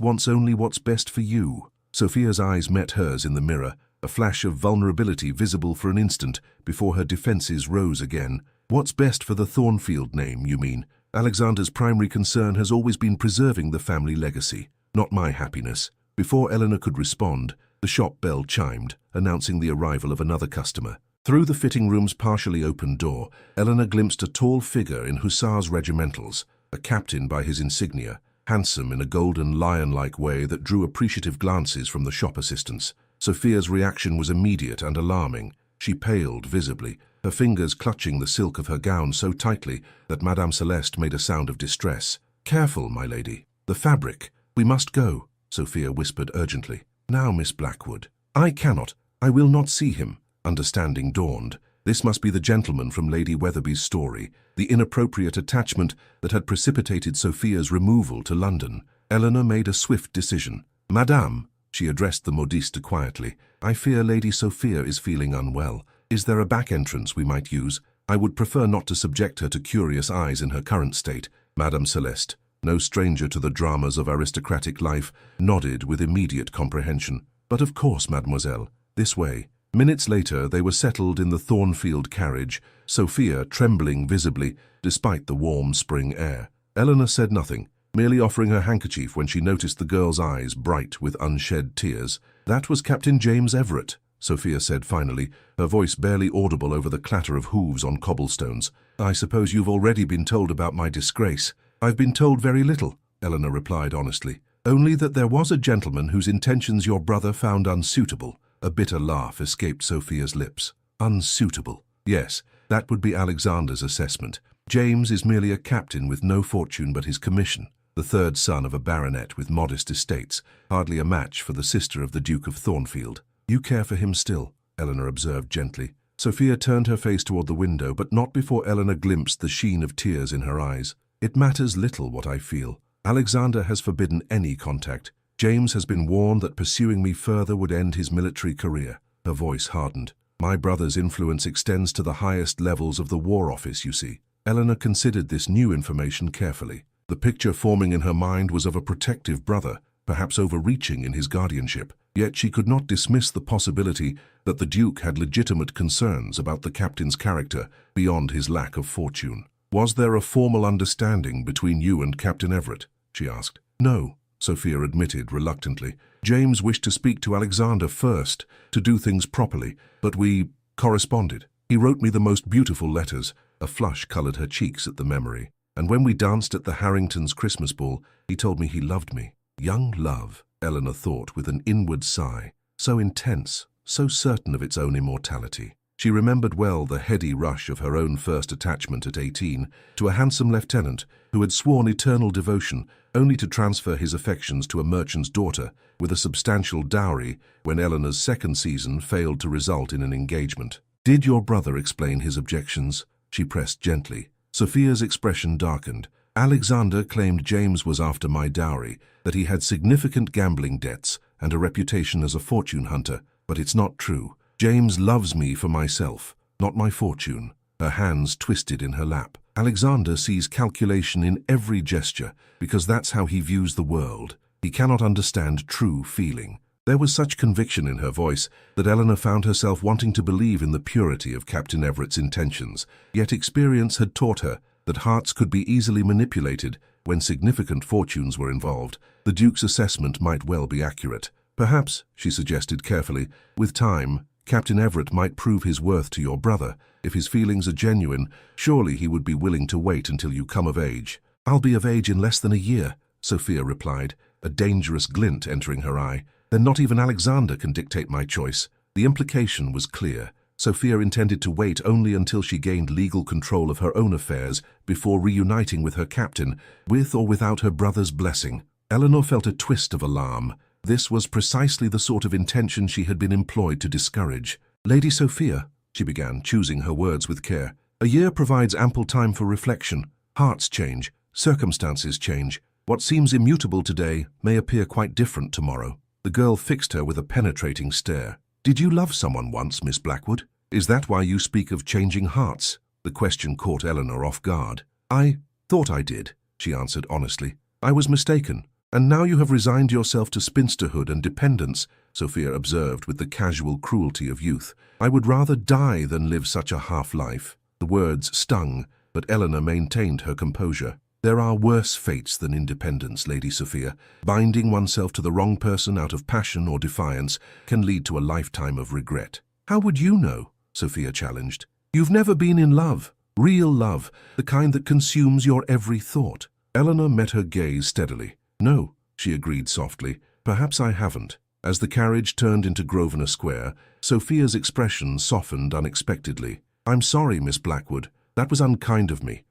wants only what's best for you." Sophia's eyes met hers in the mirror, a flash of vulnerability visible for an instant before her defenses rose again. "What's best for the Thornfield name, you mean? Alexander's primary concern has always been preserving the family legacy, not my happiness." Before Eleanor could respond, the shop bell chimed, announcing the arrival of another customer. Through the fitting room's partially open door, Eleanor glimpsed a tall figure in hussars' regimentals, a captain by his insignia, handsome in a golden lion-like way that drew appreciative glances from the shop assistants. Sophia's reaction was immediate and alarming. She paled visibly, her fingers clutching the silk of her gown so tightly that Madame Celeste made a sound of distress. "Careful, my lady. The fabric. We must go," Sophia whispered urgently. "Now, Miss Blackwood." "I cannot. I will not see him." Understanding dawned. This must be the gentleman from Lady Weatherby's story, the inappropriate attachment that had precipitated Sophia's removal to London. Eleanor made a swift decision. "Madame," she addressed the modiste quietly, "I fear Lady Sophia is feeling unwell. Is there a back entrance we might use? I would prefer not to subject her to curious eyes in her current state." Madame Celeste, no stranger to the dramas of aristocratic life, nodded with immediate comprehension. "But of course, mademoiselle. This way." Minutes later, they were settled in the Thornfield carriage, Sophia trembling visibly, despite the warm spring air. Eleanor said nothing, merely offering her handkerchief when she noticed the girl's eyes bright with unshed tears. "That was Captain James Everett," Sophia said finally, her voice barely audible over the clatter of hooves on cobblestones. "I suppose you've already been told about my disgrace." "I've been told very little," Eleanor replied honestly. "Only that there was a gentleman whose intentions your brother found unsuitable." A bitter laugh escaped Sophia's lips. "Unsuitable. Yes, that would be Alexander's assessment. James is merely a captain with no fortune but his commission, the third son of a baronet with modest estates, hardly a match for the sister of the Duke of Thornfield." "You care for him still," Eleanor observed gently. Sophia turned her face toward the window, but not before Eleanor glimpsed the sheen of tears in her eyes. "It matters little what I feel. Alexander has forbidden any contact. James has been warned that pursuing me further would end his military career." Her voice hardened. "My brother's influence extends to the highest levels of the War Office, you see." Eleanor considered this new information carefully. The picture forming in her mind was of a protective brother, perhaps overreaching in his guardianship. Yet she could not dismiss the possibility that the Duke had legitimate concerns about the captain's character beyond his lack of fortune. "Was there a formal understanding between you and Captain Everett?" she asked. "No," Sophia admitted reluctantly. "James wished to speak to Alexander first, to do things properly, but we corresponded. He wrote me the most beautiful letters." A flush colored her cheeks at the memory. "And when we danced at the Harringtons' Christmas ball, he told me he loved me." Young love, Eleanor thought with an inward sigh. So intense, so certain of its own immortality. She remembered well the heady rush of her own first attachment at 18 to a handsome lieutenant who had sworn eternal devotion, only to transfer his affections to a merchant's daughter with a substantial dowry when Eleanor's second season failed to result in an engagement. "Did your brother explain his objections?" she pressed gently. Sophia's expression darkened. "Alexander claimed James was after my dowry, that he had significant gambling debts and a reputation as a fortune hunter, but it's not true. James loves me for myself, not my fortune." Her hands twisted in her lap. "Alexander sees calculation in every gesture because that's how he views the world. He cannot understand true feeling." There was such conviction in her voice that Eleanor found herself wanting to believe in the purity of Captain Everett's intentions, yet experience had taught her that hearts could be easily manipulated when significant fortunes were involved. The Duke's assessment might well be accurate. "Perhaps," she suggested carefully, "with time, Captain Everett might prove his worth to your brother. If his feelings are genuine, surely he would be willing to wait until you come of age." "I'll be of age in less than a year," Sophia replied, a dangerous glint entering her eye. "Then not even Alexander can dictate my choice." The implication was clear. Sophia intended to wait only until she gained legal control of her own affairs before reuniting with her captain, with or without her brother's blessing. Eleanor felt a twist of alarm. This was precisely the sort of intention she had been employed to discourage. "Lady Sophia," she began, choosing her words with care, "a year provides ample time for reflection. Hearts change, circumstances change. What seems immutable today may appear quite different tomorrow. The The girl fixed her with a penetrating stare. "Did you love someone once, Miss Blackwood? Is that why you speak of changing hearts?" The question caught Eleanor off guard. "I thought I did," she answered honestly. "I was mistaken. And now you have resigned yourself to spinsterhood and dependence," Sophia observed with the casual cruelty of youth. "I would rather die than live such a half-life." The words stung, but Eleanor maintained her composure. "There are worse fates than independence, Lady Sophia. Binding oneself to the wrong person out of passion or defiance can lead to a lifetime of regret." "How would you know?" Sophia challenged. "You've never been in love. Real love, the kind that consumes your every thought." Eleanor met her gaze steadily. "No," she agreed softly. "Perhaps I haven't." As the carriage turned into Grosvenor Square, Sophia's expression softened unexpectedly. "I'm sorry, Miss Blackwood. That was unkind of me.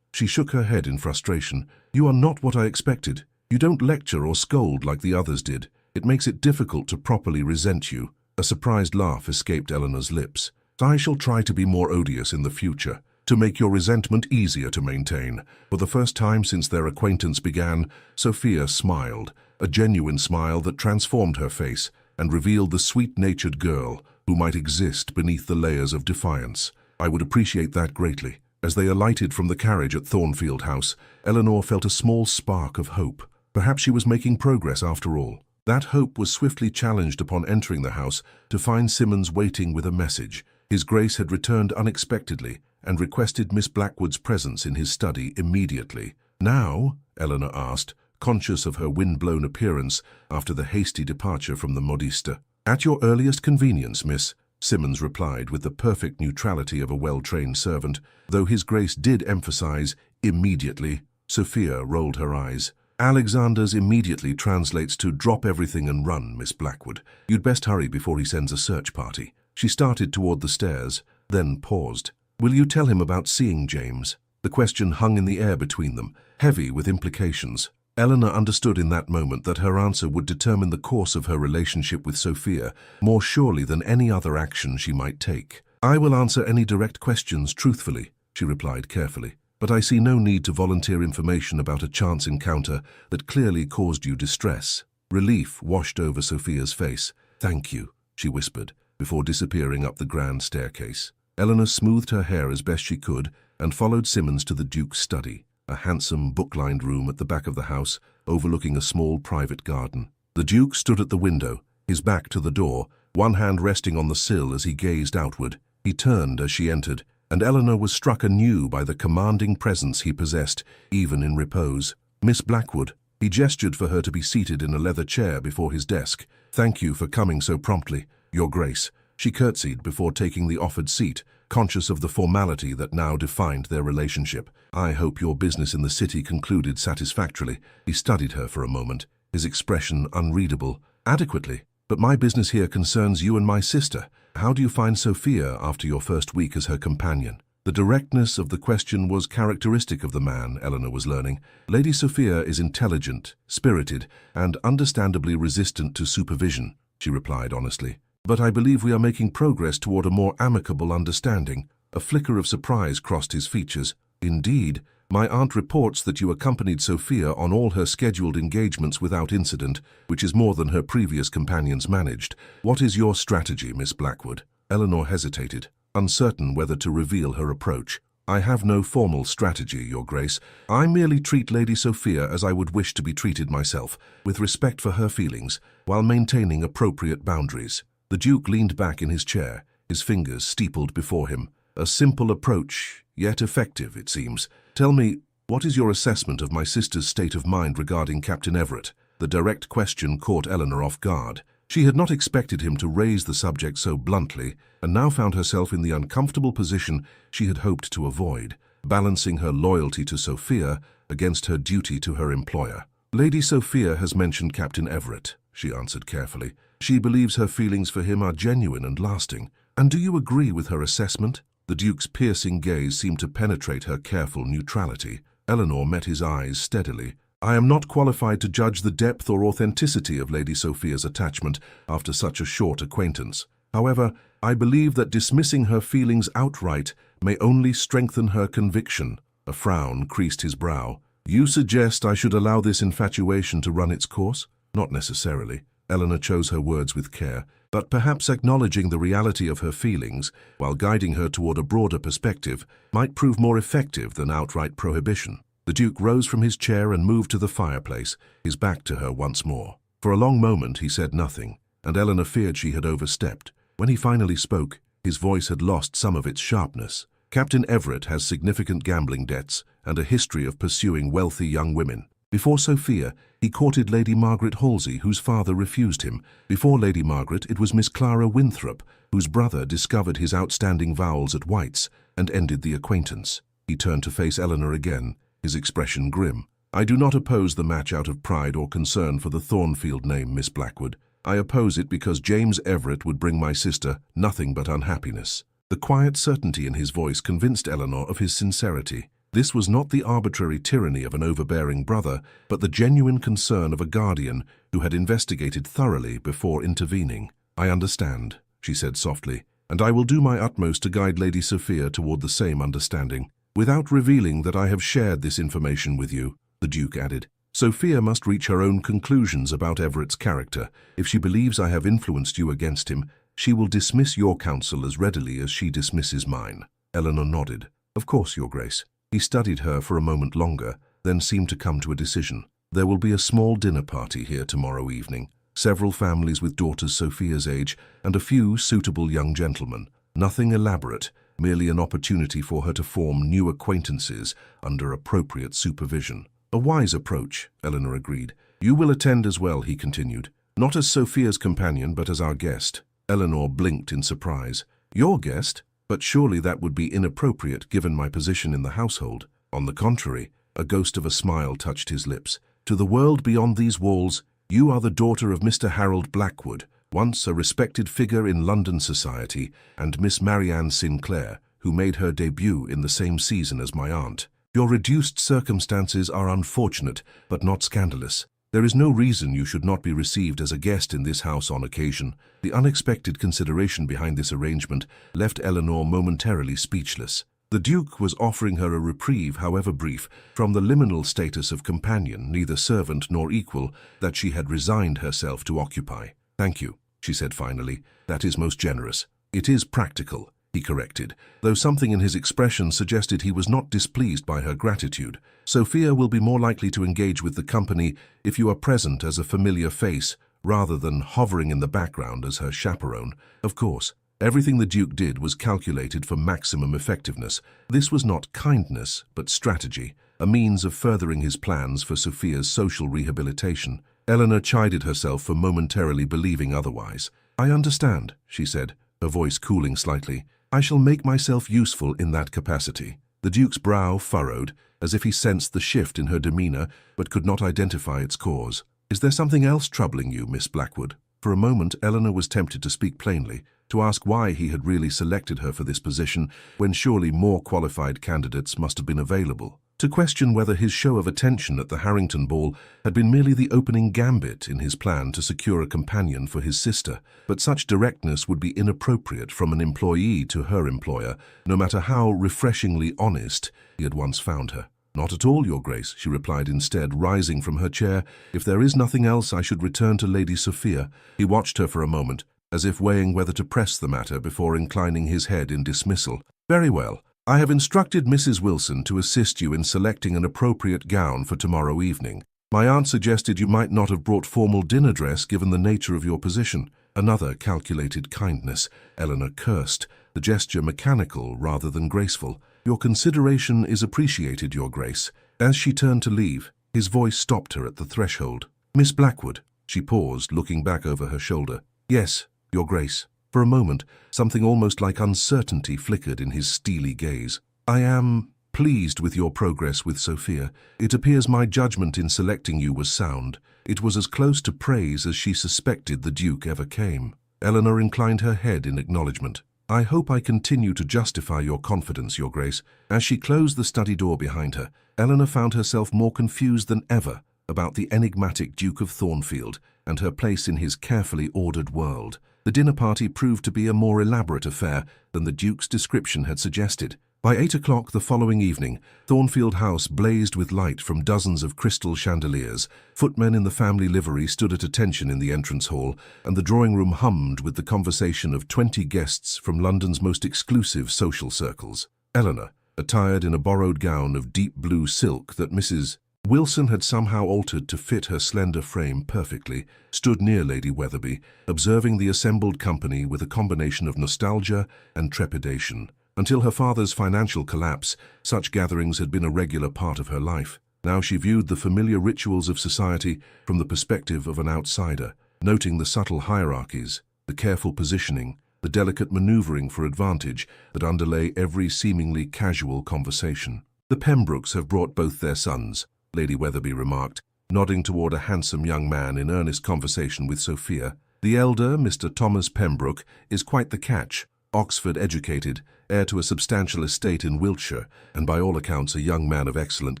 She shook her head in frustration. "You are not what I expected. You don't lecture or scold like the others did. It makes it difficult to properly resent you." A surprised laugh escaped Eleanor's lips. "I shall try to be more odious in the future, to make your resentment easier to maintain." For the first time since their acquaintance began, Sophia smiled, a genuine smile that transformed her face and revealed the sweet-natured girl who might exist beneath the layers of defiance. "I would appreciate that greatly." As they alighted from the carriage at Thornfield House, Eleanor felt a small spark of hope. Perhaps she was making progress after all. That hope was swiftly challenged upon entering the house to find Simmons waiting with a message. His Grace had returned unexpectedly and requested Miss Blackwood's presence in his study immediately. "Now?" Eleanor asked, conscious of her wind-blown appearance after the hasty departure from the modiste. "At your earliest convenience, miss," Simmons replied with the perfect neutrality of a well-trained servant, though his Grace did emphasize immediately. Sophia rolled her eyes. "Alexander's immediately translates to drop everything and run, Miss Blackwood. You'd best hurry before he sends a search party." She started toward the stairs, then paused. "Will you tell him about seeing James?" The question hung in the air between them, heavy with implications. Eleanor understood in that moment that her answer would determine the course of her relationship with Sophia more surely than any other action she might take. "I will answer any direct questions truthfully," she replied carefully, "but I see no need to volunteer information about a chance encounter that clearly caused you distress." Relief washed over Sophia's face. "Thank you," she whispered, before disappearing up the grand staircase. Eleanor smoothed her hair as best she could and followed Simmons to the Duke's study, a handsome, book-lined room at the back of the house, overlooking a small private garden. The Duke stood at the window, his back to the door, one hand resting on the sill as he gazed outward. He turned as she entered, and Eleanor was struck anew by the commanding presence he possessed, even in repose. "Miss Blackwood." He gestured for her to be seated in a leather chair before his desk. "Thank you for coming so promptly, Your Grace." She curtsied before taking the offered seat, conscious of the formality that now defined their relationship. "I hope your business in the city concluded satisfactorily." He studied her for a moment, his expression unreadable. "Adequately. But my business here concerns you and my sister. How do you find Sophia after your first week as her companion?" The directness of the question was characteristic of the man, Eleanor was learning. "Lady Sophia is intelligent, spirited, and understandably resistant to supervision," she replied honestly. "But I believe we are making progress toward a more amicable understanding." A flicker of surprise crossed his features. "Indeed, my aunt reports that you accompanied Sophia on all her scheduled engagements without incident, which is more than her previous companions managed. What is your strategy, Miss Blackwood?" Eleanor hesitated, uncertain whether to reveal her approach. "I have no formal strategy, Your Grace. I merely treat Lady Sophia as I would wish to be treated myself, with respect for her feelings, while maintaining appropriate boundaries." The Duke leaned back in his chair, his fingers steepled before him. "A simple approach, yet effective, it seems. Tell me, what is your assessment of my sister's state of mind regarding Captain Everett?" The direct question caught Eleanor off guard. She had not expected him to raise the subject so bluntly, and now found herself in the uncomfortable position she had hoped to avoid, balancing her loyalty to Sophia against her duty to her employer. "Lady Sophia has mentioned Captain Everett," she answered carefully. "She believes her feelings for him are genuine and lasting. And do you agree with her assessment?" The Duke's piercing gaze seemed to penetrate her careful neutrality. Eleanor met his eyes steadily. "I am not qualified to judge the depth or authenticity of Lady Sophia's attachment after such a short acquaintance. However, I believe that dismissing her feelings outright may only strengthen her conviction." A frown creased his brow. "You suggest I should allow this infatuation to run its course?" "Not necessarily. Eleanor chose her words with care, but perhaps acknowledging the reality of her feelings while guiding her toward a broader perspective might prove more effective than outright prohibition. The Duke rose from his chair and moved to the fireplace, his back to her once more. For a long moment he said nothing, and Eleanor feared she had overstepped. When he finally spoke, his voice had lost some of its sharpness. Captain Everett has significant gambling debts and a history of pursuing wealthy young women. Before Sophia, he courted Lady Margaret Halsey, whose father refused him. Before Lady Margaret, it was Miss Clara Winthrop, whose brother discovered his outstanding vowels at White's and ended the acquaintance. He turned to face Eleanor again, his expression grim. I do not oppose the match out of pride or concern for the Thornfield name, Miss Blackwood. I oppose it because James Everett would bring my sister nothing but unhappiness. The quiet certainty in his voice convinced Eleanor of his sincerity. This was not the arbitrary tyranny of an overbearing brother, but the genuine concern of a guardian who had investigated thoroughly before intervening. I understand, she said softly, and I will do my utmost to guide Lady Sophia toward the same understanding. Without revealing that I have shared this information with you, the Duke added, Sophia must reach her own conclusions about Everett's character. If she believes I have influenced you against him, she will dismiss your counsel as readily as she dismisses mine. Eleanor nodded. Of course, Your Grace. He studied her for a moment longer, then seemed to come to a decision. There will be a small dinner party here tomorrow evening. Several families with daughters Sophia's age, and a few suitable young gentlemen. Nothing elaborate, merely an opportunity for her to form new acquaintances under appropriate supervision. A wise approach, Eleanor agreed. You will attend as well, he continued. Not as Sophia's companion, but as our guest. Eleanor blinked in surprise. Your guest? But surely that would be inappropriate given my position in the household. On the contrary, a ghost of a smile touched his lips. To the world beyond these walls, you are the daughter of Mr. Harold Blackwood, once a respected figure in London society, and Miss Marianne Sinclair, who made her debut in the same season as my aunt. Your reduced circumstances are unfortunate, but not scandalous. There is no reason you should not be received as a guest in this house on occasion. The unexpected consideration behind this arrangement left Eleanor momentarily speechless. The Duke was offering her a reprieve, however brief, from the liminal status of companion, neither servant nor equal, that she had resigned herself to occupy. Thank you, she said finally. That is most generous. It is practical, he corrected, though something in his expression suggested he was not displeased by her gratitude. Sophia will be more likely to engage with the company if you are present as a familiar face, rather than hovering in the background as her chaperone. Of course, everything the Duke did was calculated for maximum effectiveness. This was not kindness, but strategy, a means of furthering his plans for Sophia's social rehabilitation. Eleanor chided herself for momentarily believing otherwise. I understand, she said, her voice cooling slightly. I shall make myself useful in that capacity. The Duke's brow furrowed, as if he sensed the shift in her demeanor, but could not identify its cause. Is there something else troubling you, Miss Blackwood? For a moment, Eleanor was tempted to speak plainly, to ask why he had really selected her for this position, when surely more qualified candidates must have been available. To question whether his show of attention at the Harrington ball had been merely the opening gambit in his plan to secure a companion for his sister. But such directness would be inappropriate from an employee to her employer, no matter how refreshingly honest he had once found her. Not at all, Your Grace, she replied instead, rising from her chair. If there is nothing else, I should return to Lady Sophia. He watched her for a moment, as if weighing whether to press the matter before inclining his head in dismissal. Very well. I have instructed Mrs. Wilson to assist you in selecting an appropriate gown for tomorrow evening. My aunt suggested you might not have brought formal dinner dress given the nature of your position. Another calculated kindness, Eleanor cursed, the gesture mechanical rather than graceful. Your consideration is appreciated, Your Grace. As she turned to leave, his voice stopped her at the threshold. Miss Blackwood, she paused, looking back over her shoulder. Yes, Your Grace. For a moment, something almost like uncertainty flickered in his steely gaze. I am pleased with your progress with Sophia. It appears my judgment in selecting you was sound. It was as close to praise as she suspected the Duke ever came. Eleanor inclined her head in acknowledgement. I hope I continue to justify your confidence, Your Grace. As she closed the study door behind her, Eleanor found herself more confused than ever about the enigmatic Duke of Thornfield and her place in his carefully ordered world. The dinner party proved to be a more elaborate affair than the Duke's description had suggested. By 8 o'clock the following evening, Thornfield House blazed with light from dozens of crystal chandeliers. Footmen in the family livery stood at attention in the entrance hall, and the drawing room hummed with the conversation of 20 guests from London's most exclusive social circles. Eleanor, attired in a borrowed gown of deep blue silk that Mrs. Wilson had somehow altered to fit her slender frame perfectly, stood near Lady Weatherby, observing the assembled company with a combination of nostalgia and trepidation. Until her father's financial collapse, such gatherings had been a regular part of her life. Now she viewed the familiar rituals of society from the perspective of an outsider, noting the subtle hierarchies, the careful positioning, the delicate maneuvering for advantage that underlay every seemingly casual conversation. "The Pembrokes have brought both their sons," Lady Weatherby remarked, nodding toward a handsome young man in earnest conversation with Sophia. "The elder, Mr. Thomas Pembroke, is quite the catch. Oxford-educated, heir to a substantial estate in Wiltshire, and by all accounts a young man of excellent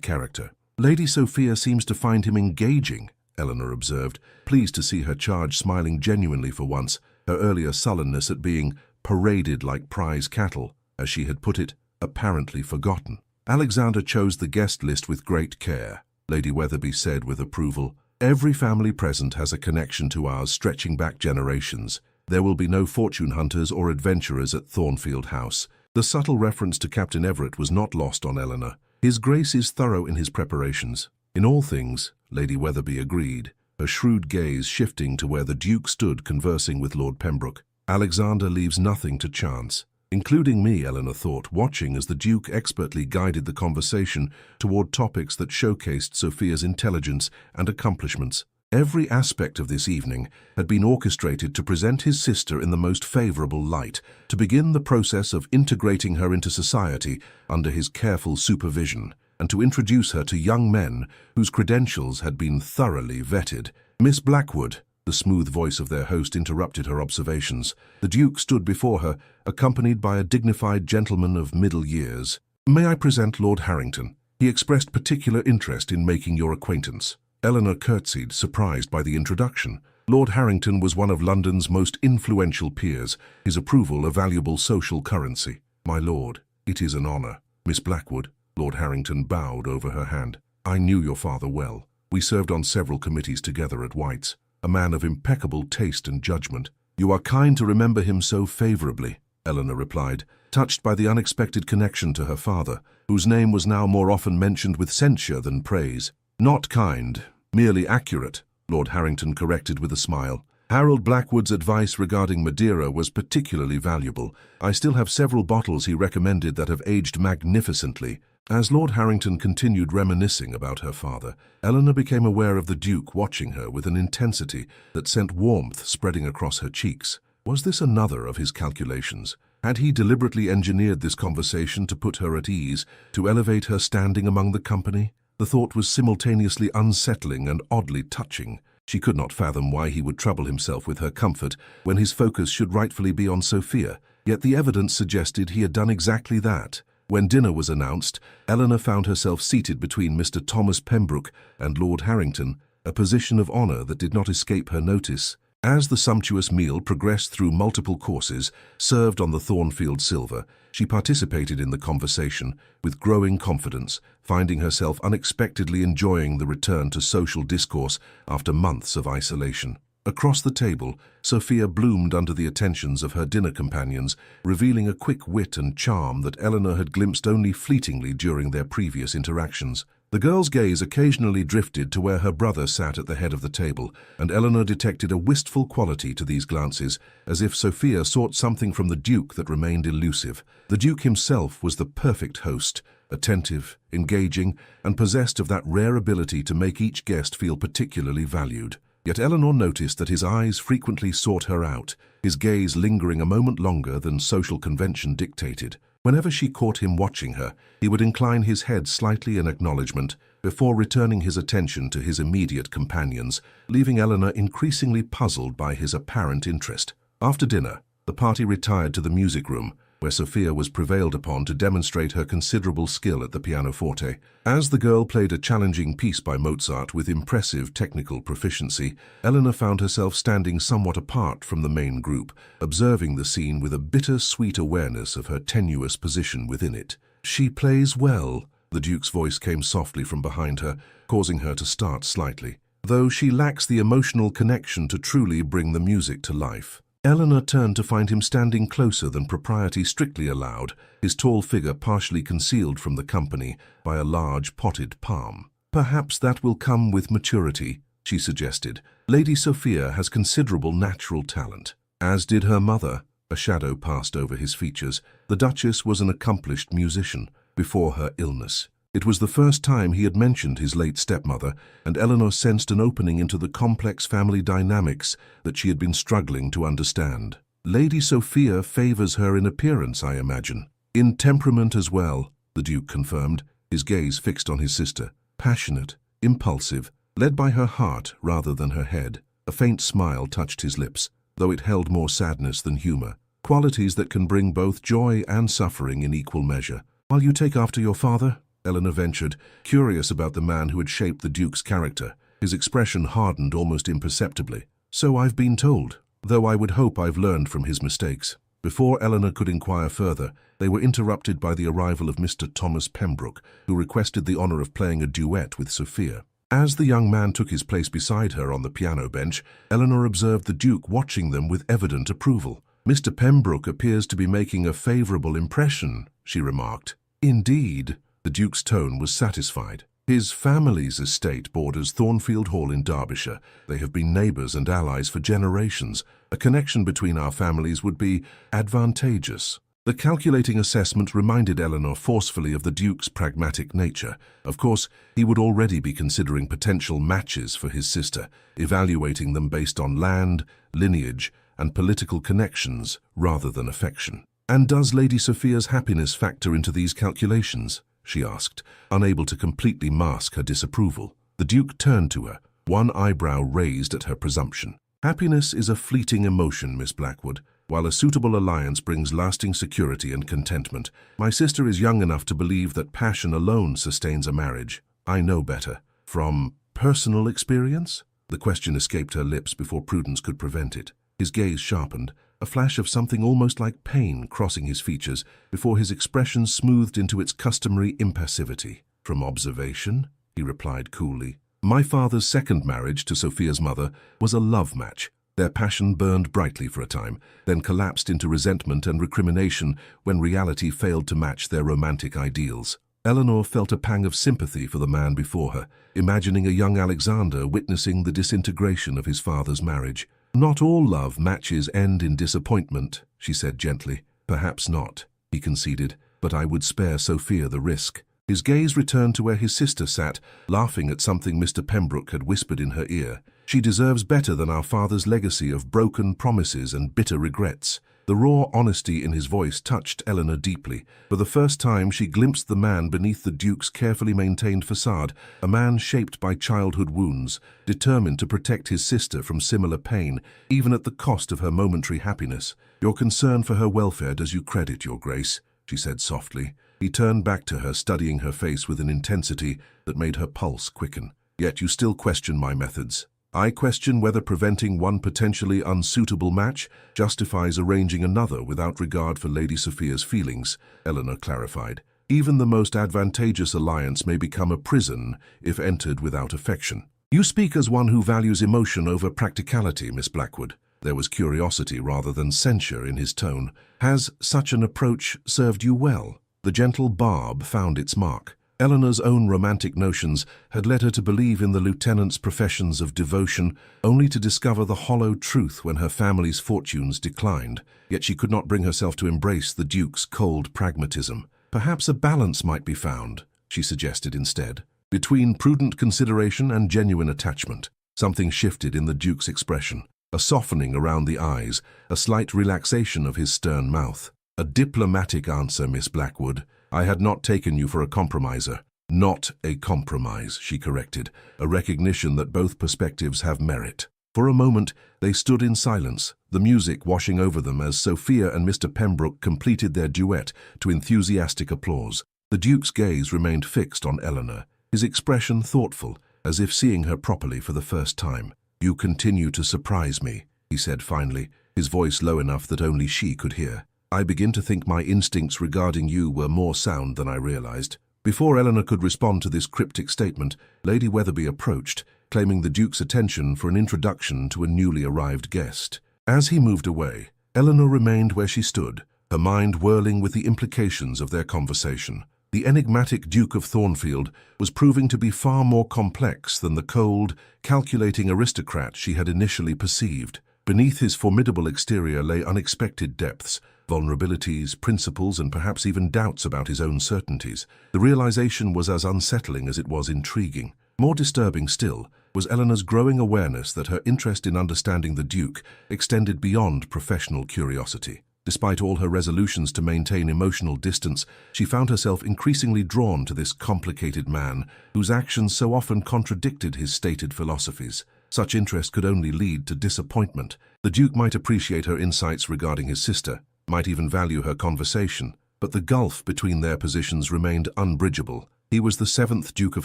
character." "Lady Sophia seems to find him engaging," Eleanor observed, pleased to see her charge smiling genuinely for once, her earlier sullenness at being paraded like prize cattle, as she had put it, apparently forgotten. "Alexander chose the guest list with great care," Lady Weatherby said with approval. "Every family present has a connection to ours stretching back generations. There will be no fortune hunters or adventurers at Thornfield House." The subtle reference to Captain Everett was not lost on Eleanor. "His Grace is thorough in his preparations." "In all things," Lady Weatherby agreed, her shrewd gaze shifting to where the Duke stood conversing with Lord Pembroke. "Alexander leaves nothing to chance." Including me, Eleanor thought, watching as the Duke expertly guided the conversation toward topics that showcased Sophia's intelligence and accomplishments. Every aspect of this evening had been orchestrated to present his sister in the most favorable light, to begin the process of integrating her into society under his careful supervision, and to introduce her to young men whose credentials had been thoroughly vetted. "Miss Blackwood," the smooth voice of their host interrupted her observations. The Duke stood before her, accompanied by a dignified gentleman of middle years. "May I present Lord Harrington? He expressed particular interest in making your acquaintance." Eleanor curtsied, surprised by the introduction. Lord Harrington was one of London's most influential peers, his approval a valuable social currency. "My lord, it is an honor." "Miss Blackwood," Lord Harrington bowed over her hand. "I knew your father well. We served on several committees together at White's. A man of impeccable taste and judgment." "You are kind to remember him so favorably," Eleanor replied, touched by the unexpected connection to her father, whose name was now more often mentioned with censure than praise. "Not kind, merely accurate," Lord Harrington corrected with a smile. "Harold Blackwood's advice regarding Madeira was particularly valuable. I still have several bottles he recommended that have aged magnificently." As Lord Harrington continued reminiscing about her father, Eleanor became aware of the Duke watching her with an intensity that sent warmth spreading across her cheeks. Was this another of his calculations? Had he deliberately engineered this conversation to put her at ease, to elevate her standing among the company? The thought was simultaneously unsettling and oddly touching. She could not fathom why he would trouble himself with her comfort when his focus should rightfully be on Sophia, yet the evidence suggested he had done exactly that. When dinner was announced, Eleanor found herself seated between Mr. Thomas Pembroke and Lord Harrington, a position of honor that did not escape her notice. As the sumptuous meal progressed through multiple courses, served on the Thornfield silver, she participated in the conversation with growing confidence, finding herself unexpectedly enjoying the return to social discourse after months of isolation. Across the table, Sophia bloomed under the attentions of her dinner companions, revealing a quick wit and charm that Eleanor had glimpsed only fleetingly during their previous interactions. The girl's gaze occasionally drifted to where her brother sat at the head of the table, and Eleanor detected a wistful quality to these glances, as if Sophia sought something from the Duke that remained elusive. The Duke himself was the perfect host, attentive, engaging, and possessed of that rare ability to make each guest feel particularly valued. Yet Eleanor noticed that his eyes frequently sought her out, his gaze lingering a moment longer than social convention dictated. Whenever she caught him watching her, he would incline his head slightly in acknowledgement before returning his attention to his immediate companions, leaving Eleanor increasingly puzzled by his apparent interest. After dinner, the party retired to the music room, where Sophia was prevailed upon to demonstrate her considerable skill at the pianoforte. As the girl played a challenging piece by Mozart with impressive technical proficiency, Eleanor found herself standing somewhat apart from the main group, observing the scene with a bitter-sweet awareness of her tenuous position within it. She plays well. The Duke's voice came softly from behind her, causing her to start slightly, though she lacks the emotional connection to truly bring the music to life. Eleanor turned to find him standing closer than propriety strictly allowed, his tall figure partially concealed from the company by a large potted palm. Perhaps that will come with maturity, she suggested. Lady Sophia has considerable natural talent, as did her mother. A shadow passed over his features. The Duchess was an accomplished musician before her illness. It was the first time he had mentioned his late stepmother, and Eleanor sensed an opening into the complex family dynamics that she had been struggling to understand. Lady Sophia favors her in appearance, I imagine. In temperament as well, the Duke confirmed, his gaze fixed on his sister. Passionate, impulsive, led by her heart rather than her head. A faint smile touched his lips, though it held more sadness than humor, qualities that can bring both joy and suffering in equal measure. While you take after your father? Eleanor ventured, curious about the man who had shaped the Duke's character. His expression hardened almost imperceptibly. So I've been told, though I would hope I've learned from his mistakes. Before Eleanor could inquire further, they were interrupted by the arrival of Mr. Thomas Pembroke, who requested the honor of playing a duet with Sophia. As the young man took his place beside her on the piano bench, Eleanor observed the Duke watching them with evident approval. Mr. Pembroke appears to be making a favorable impression, she remarked. Indeed. The Duke's tone was satisfied. His family's estate borders Thornfield Hall in Derbyshire. They have been neighbours and allies for generations. A connection between our families would be advantageous. The calculating assessment reminded Eleanor forcefully of the Duke's pragmatic nature. Of course, he would already be considering potential matches for his sister, evaluating them based on land, lineage, and political connections rather than affection. And does Lady Sophia's happiness factor into these calculations? She asked, unable to completely mask her disapproval. The Duke turned to her, one eyebrow raised at her presumption. Happiness is a fleeting emotion, Miss Blackwood. While a suitable alliance brings lasting security and contentment, my sister is young enough to believe that passion alone sustains a marriage. I know better. From personal experience? The question escaped her lips before Prudence could prevent it. His gaze sharpened, a flash of something almost like pain crossing his features before his expression smoothed into its customary impassivity. From observation, he replied coolly. My father's second marriage to Sophia's mother was a love match. Their passion burned brightly for a time, then collapsed into resentment and recrimination when reality failed to match their romantic ideals. Eleanor felt a pang of sympathy for the man before her, imagining a young Alexander witnessing the disintegration of his father's marriage. Not all love matches end in disappointment, she said gently. Perhaps not, he conceded, but I would spare Sophia the risk. His gaze returned to where his sister sat, laughing at something Mr. Pembroke had whispered in her ear. She deserves better than our father's legacy of broken promises and bitter regrets. The raw honesty in his voice touched Eleanor deeply. For the first time, she glimpsed the man beneath the Duke's carefully maintained facade, a man shaped by childhood wounds, determined to protect his sister from similar pain, even at the cost of her momentary happiness. Your concern for her welfare does you credit, Your Grace, she said softly. He turned back to her, studying her face with an intensity that made her pulse quicken. Yet you still question my methods. I question whether preventing one potentially unsuitable match justifies arranging another without regard for Lady Sophia's feelings, Eleanor clarified. Even the most advantageous alliance may become a prison if entered without affection. You speak as one who values emotion over practicality, Miss Blackwood. There was curiosity rather than censure in his tone. Has such an approach served you well? The gentle barb found its mark. Eleanor's own romantic notions had led her to believe in the lieutenant's professions of devotion, only to discover the hollow truth when her family's fortunes declined. Yet she could not bring herself to embrace the Duke's cold pragmatism. Perhaps a balance might be found, she suggested instead, between prudent consideration and genuine attachment. Something shifted in the Duke's expression, a softening around the eyes, a slight relaxation of his stern mouth. A diplomatic answer, Miss Blackwood. I had not taken you for a compromiser. Not a compromise, she corrected, a recognition that both perspectives have merit. For a moment, they stood in silence, the music washing over them as Sophia and Mr. Pembroke completed their duet to enthusiastic applause. The Duke's gaze remained fixed on Eleanor, his expression thoughtful, as if seeing her properly for the first time. You continue to surprise me, he said finally, his voice low enough that only she could hear. I begin to think my instincts regarding you were more sound than I realized. Before Eleanor could respond to this cryptic statement, Lady Weatherby approached, claiming the Duke's attention for an introduction to a newly arrived guest. As he moved away, Eleanor remained where she stood, her mind whirling with the implications of their conversation. The enigmatic Duke of Thornfield was proving to be far more complex than the cold, calculating aristocrat she had initially perceived. Beneath his formidable exterior lay unexpected depths, vulnerabilities, principles, and perhaps even doubts about his own certainties. The realization was as unsettling as it was intriguing. More disturbing still was Eleanor's growing awareness that her interest in understanding the Duke extended beyond professional curiosity. Despite all her resolutions to maintain emotional distance, she found herself increasingly drawn to this complicated man, whose actions so often contradicted his stated philosophies. Such interest could only lead to disappointment. The Duke might appreciate her insights regarding his sister, might even value her conversation, but the gulf between their positions remained unbridgeable. He was the 7th Duke of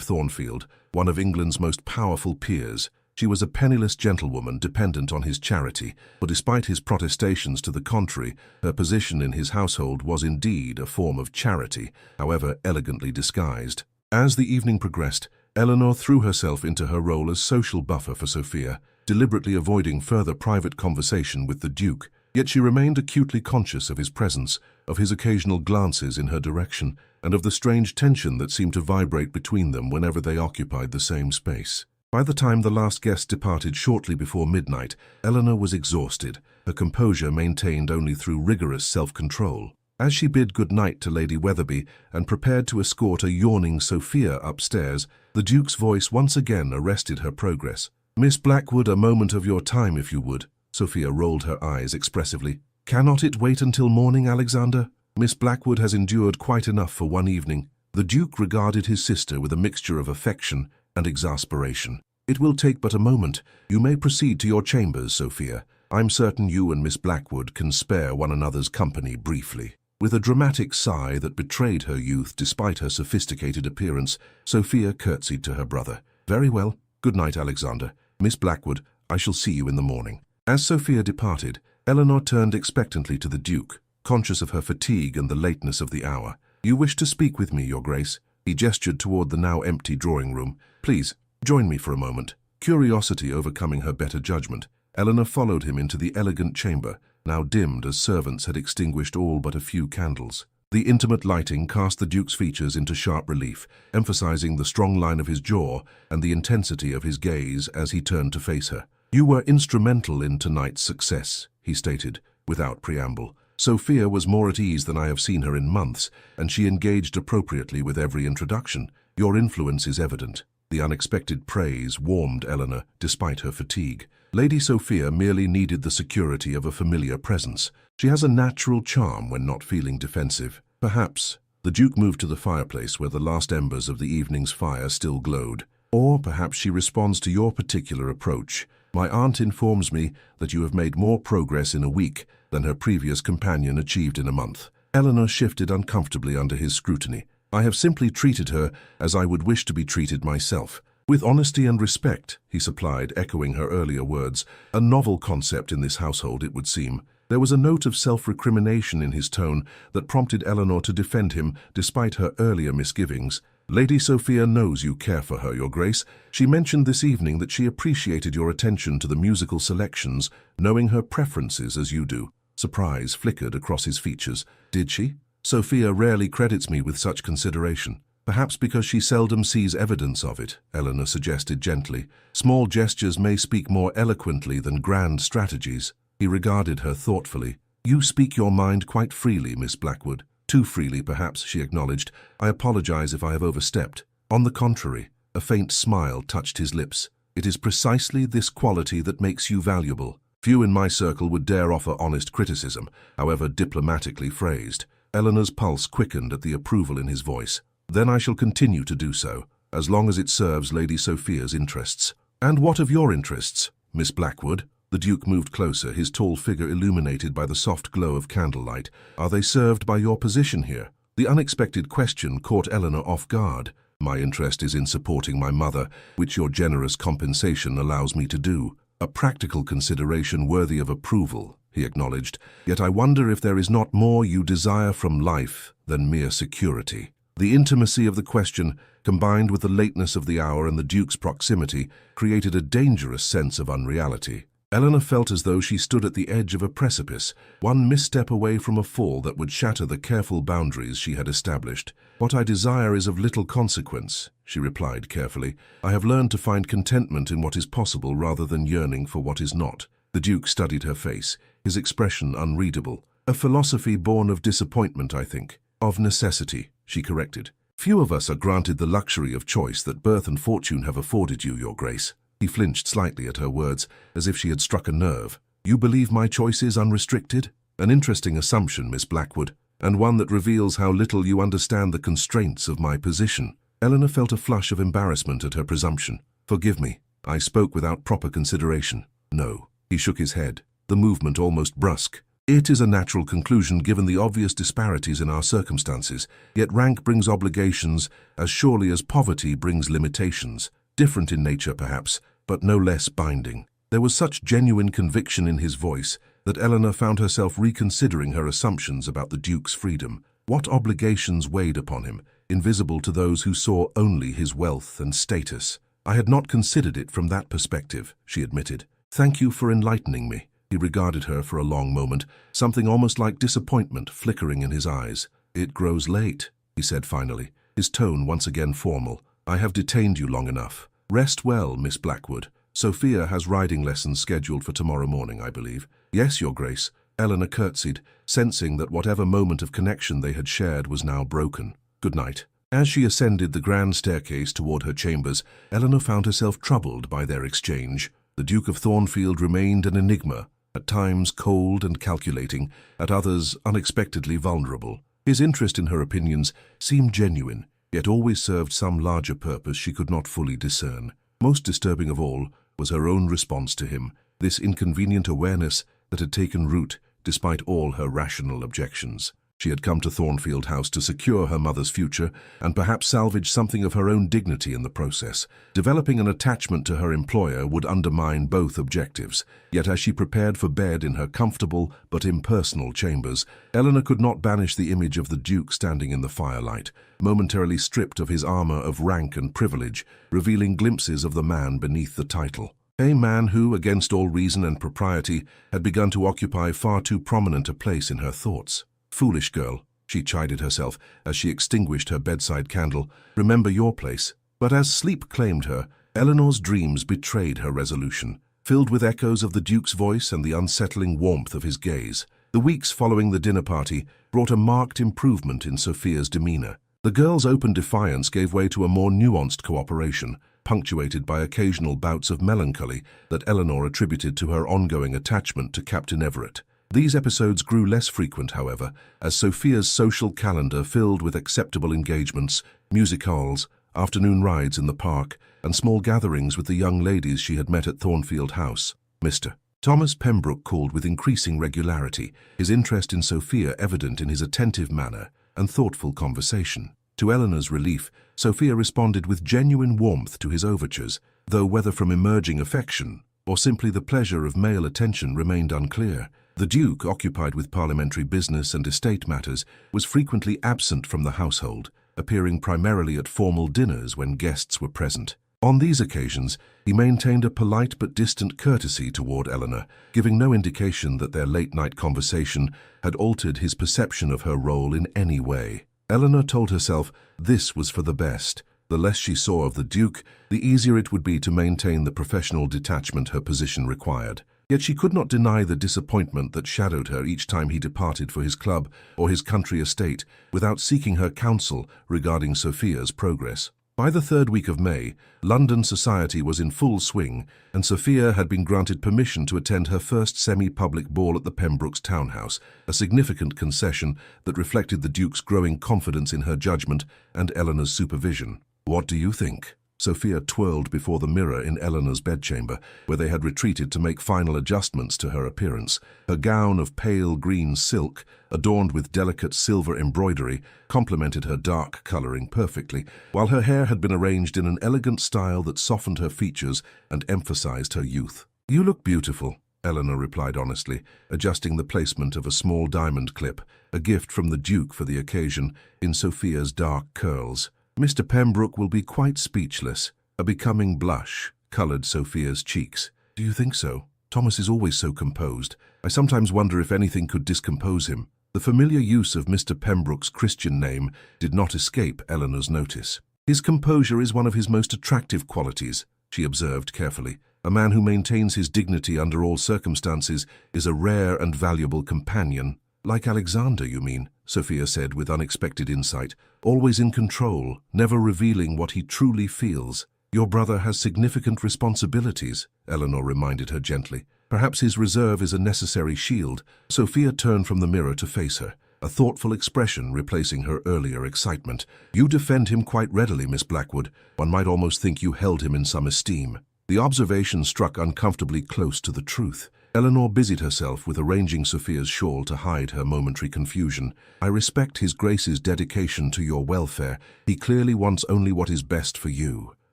Thornfield, one of England's most powerful peers. She was a penniless gentlewoman dependent on his charity, but despite his protestations to the contrary, her position in his household was indeed a form of charity, however elegantly disguised. As the evening progressed, Eleanor threw herself into her role as social buffer for Sophia, deliberately avoiding further private conversation with the Duke. Yet she remained acutely conscious of his presence, of his occasional glances in her direction, and of the strange tension that seemed to vibrate between them whenever they occupied the same space. By the time the last guest departed shortly before midnight, Eleanor was exhausted, her composure maintained only through rigorous self-control. As she bid good night to Lady Weatherby and prepared to escort a yawning Sophia upstairs, the Duke's voice once again arrested her progress. "Miss Blackwood, a moment of your time, if you would." Sophia rolled her eyes expressively. "Cannot it wait until morning, Alexander? Miss Blackwood has endured quite enough for one evening." The Duke regarded his sister with a mixture of affection and exasperation. "It will take but a moment. You may proceed to your chambers, Sophia. I'm certain you and Miss Blackwood can spare one another's company briefly." With a dramatic sigh that betrayed her youth despite her sophisticated appearance, Sophia curtsied to her brother. "Very well. Good night, Alexander. Miss Blackwood, I shall see you in the morning." As Sophia departed, Eleanor turned expectantly to the Duke, conscious of her fatigue and the lateness of the hour. "You wish to speak with me, Your Grace?" He gestured toward the now empty drawing-room. "Please, join me for a moment." Curiosity overcoming her better judgment, Eleanor followed him into the elegant chamber, now dimmed as servants had extinguished all but a few candles. The intimate lighting cast the Duke's features into sharp relief, emphasizing the strong line of his jaw and the intensity of his gaze as he turned to face her. "You were instrumental in tonight's success," he stated, without preamble. Sophia was more at ease than I have seen her in months, and she engaged appropriately with every introduction. "Your influence is evident." The unexpected praise warmed Eleanor, despite her fatigue. Lady Sophia merely needed the security of a familiar presence. She has a natural charm when not feeling defensive. Perhaps. The Duke moved to the fireplace where the last embers of the evening's fire still glowed. "Or perhaps she responds to your particular approach. My aunt informs me that you have made more progress in a week than her previous companion achieved in a month." Eleanor shifted uncomfortably under his scrutiny. "I have simply treated her as I would wish to be treated myself. With honesty and respect," he supplied, echoing her earlier words. A novel concept in this household, it would seem. There was a note of self-recrimination in his tone that prompted Eleanor to defend him despite her earlier misgivings. "Lady Sophia knows you care for her, Your Grace. She mentioned this evening that she appreciated your attention to the musical selections, knowing her preferences as you do." Surprise flickered across his features. "Did she?" "Sophia rarely credits me with such consideration." "Perhaps because she seldom sees evidence of it," Eleanor suggested gently. "Small gestures may speak more eloquently than grand strategies." He regarded her thoughtfully. "You speak your mind quite freely, Miss Blackwood." "Too freely, perhaps," she acknowledged. "I apologize if I have overstepped." "On the contrary," a faint smile touched his lips. "It is precisely this quality that makes you valuable. Few in my circle would dare offer honest criticism, however diplomatically phrased." Eleanor's pulse quickened at the approval in his voice. "Then I shall continue to do so, as long as it serves Lady Sophia's interests." "And what of your interests, Miss Blackwood?" The Duke moved closer, his tall figure illuminated by the soft glow of candlelight. "Are they served by your position here?" The unexpected question caught Eleanor off guard. "My interest is in supporting my mother, which your generous compensation allows me to do." "A practical consideration worthy of approval," he acknowledged, "yet I wonder if there is not more you desire from life than mere security." The intimacy of the question, combined with the lateness of the hour and the Duke's proximity, created a dangerous sense of unreality. Eleanor felt as though she stood at the edge of a precipice, one misstep away from a fall that would shatter the careful boundaries she had established. "What I desire is of little consequence," she replied carefully. "I have learned to find contentment in what is possible rather than yearning for what is not." The Duke studied her face, his expression unreadable. "A philosophy born of disappointment, I think." "Of necessity," she corrected. "Few of us are granted the luxury of choice that birth and fortune have afforded you, Your Grace." He flinched slightly at her words, as if she had struck a nerve. "You believe my choice is unrestricted?" "An interesting assumption, Miss Blackwood, and one that reveals how little you understand the constraints of my position." Eleanor felt a flush of embarrassment at her presumption. "Forgive me, I spoke without proper consideration." "No." He shook his head, the movement almost brusque. "It is a natural conclusion given the obvious disparities in our circumstances, yet rank brings obligations as surely as poverty brings limitations. Different in nature, perhaps, but no less binding." There was such genuine conviction in his voice that Eleanor found herself reconsidering her assumptions about the Duke's freedom. What obligations weighed upon him, invisible to those who saw only his wealth and status? "I had not considered it from that perspective," she admitted. "Thank you for enlightening me." He regarded her for a long moment, something almost like disappointment flickering in his eyes. "It grows late," he said finally, his tone once again formal. "I have detained you long enough. Rest well, Miss Blackwood. Sophia has riding lessons scheduled for tomorrow morning, I believe." "Yes, Your Grace." Eleanor curtsied, sensing that whatever moment of connection they had shared was now broken. "Good night." As she ascended the grand staircase toward her chambers, Eleanor found herself troubled by their exchange. The Duke of Thornfield remained an enigma, at times cold and calculating, at others unexpectedly vulnerable. His interest in her opinions seemed genuine, yet always served some larger purpose she could not fully discern. Most disturbing of all was her own response to him, this inconvenient awareness that had taken root despite all her rational objections. She had come to Thornfield House to secure her mother's future and perhaps salvage something of her own dignity in the process. Developing an attachment to her employer would undermine both objectives. Yet as she prepared for bed in her comfortable but impersonal chambers, Eleanor could not banish the image of the Duke standing in the firelight, momentarily stripped of his armor of rank and privilege, revealing glimpses of the man beneath the title. A man who, against all reason and propriety, had begun to occupy far too prominent a place in her thoughts. "Foolish girl," she chided herself as she extinguished her bedside candle. "Remember your place." But as sleep claimed her, Eleanor's dreams betrayed her resolution, filled with echoes of the Duke's voice and the unsettling warmth of his gaze. The weeks following the dinner party brought a marked improvement in Sophia's demeanor. The girl's open defiance gave way to a more nuanced cooperation, punctuated by occasional bouts of melancholy that Eleanor attributed to her ongoing attachment to Captain Everett. These episodes grew less frequent, however, as Sophia's social calendar filled with acceptable engagements, music halls, afternoon rides in the park, and small gatherings with the young ladies she had met at Thornfield House. Mr. Thomas Pembroke called with increasing regularity, his interest in Sophia evident in his attentive manner and thoughtful conversation. To Eleanor's relief, Sophia responded with genuine warmth to his overtures, though whether from emerging affection or simply the pleasure of male attention remained unclear. The Duke, occupied with parliamentary business and estate matters, was frequently absent from the household, appearing primarily at formal dinners when guests were present. On these occasions, he maintained a polite but distant courtesy toward Eleanor, giving no indication that their late-night conversation had altered his perception of her role in any way. Eleanor told herself this was for the best. The less she saw of the Duke, the easier it would be to maintain the professional detachment her position required. Yet she could not deny the disappointment that shadowed her each time he departed for his club or his country estate without seeking her counsel regarding Sophia's progress. By the third week of May, London society was in full swing, and Sophia had been granted permission to attend her first semi-public ball at the Pembrokes townhouse, a significant concession that reflected the Duke's growing confidence in her judgment and Eleanor's supervision. "What do you think?" Sophia twirled before the mirror in Eleanor's bedchamber, where they had retreated to make final adjustments to her appearance. Her gown of pale green silk, adorned with delicate silver embroidery, complemented her dark coloring perfectly, while her hair had been arranged in an elegant style that softened her features and emphasized her youth. "You look beautiful," Eleanor replied honestly, adjusting the placement of a small diamond clip, a gift from the Duke for the occasion, in Sophia's dark curls. Mr. Pembroke will be quite speechless. A becoming blush coloured Sophia's cheeks. Do you think so? Thomas is always so composed. I sometimes wonder if anything could discompose him. The familiar use of Mr. Pembroke's Christian name did not escape Eleanor's notice. His composure is one of his most attractive qualities, she observed carefully. A man who maintains his dignity under all circumstances is a rare and valuable companion. Like Alexander, you mean, Sophia said with unexpected insight. Always in control, never revealing what he truly feels. Your brother has significant responsibilities, Eleanor reminded her gently. Perhaps his reserve is a necessary shield. Sophia turned from the mirror to face her, a thoughtful expression replacing her earlier excitement. You defend him quite readily, Miss Blackwood. One might almost think you held him in some esteem. The observation struck uncomfortably close to the truth. Eleanor busied herself with arranging Sophia's shawl to hide her momentary confusion. I respect His Grace's dedication to your welfare. He clearly wants only what is best for you.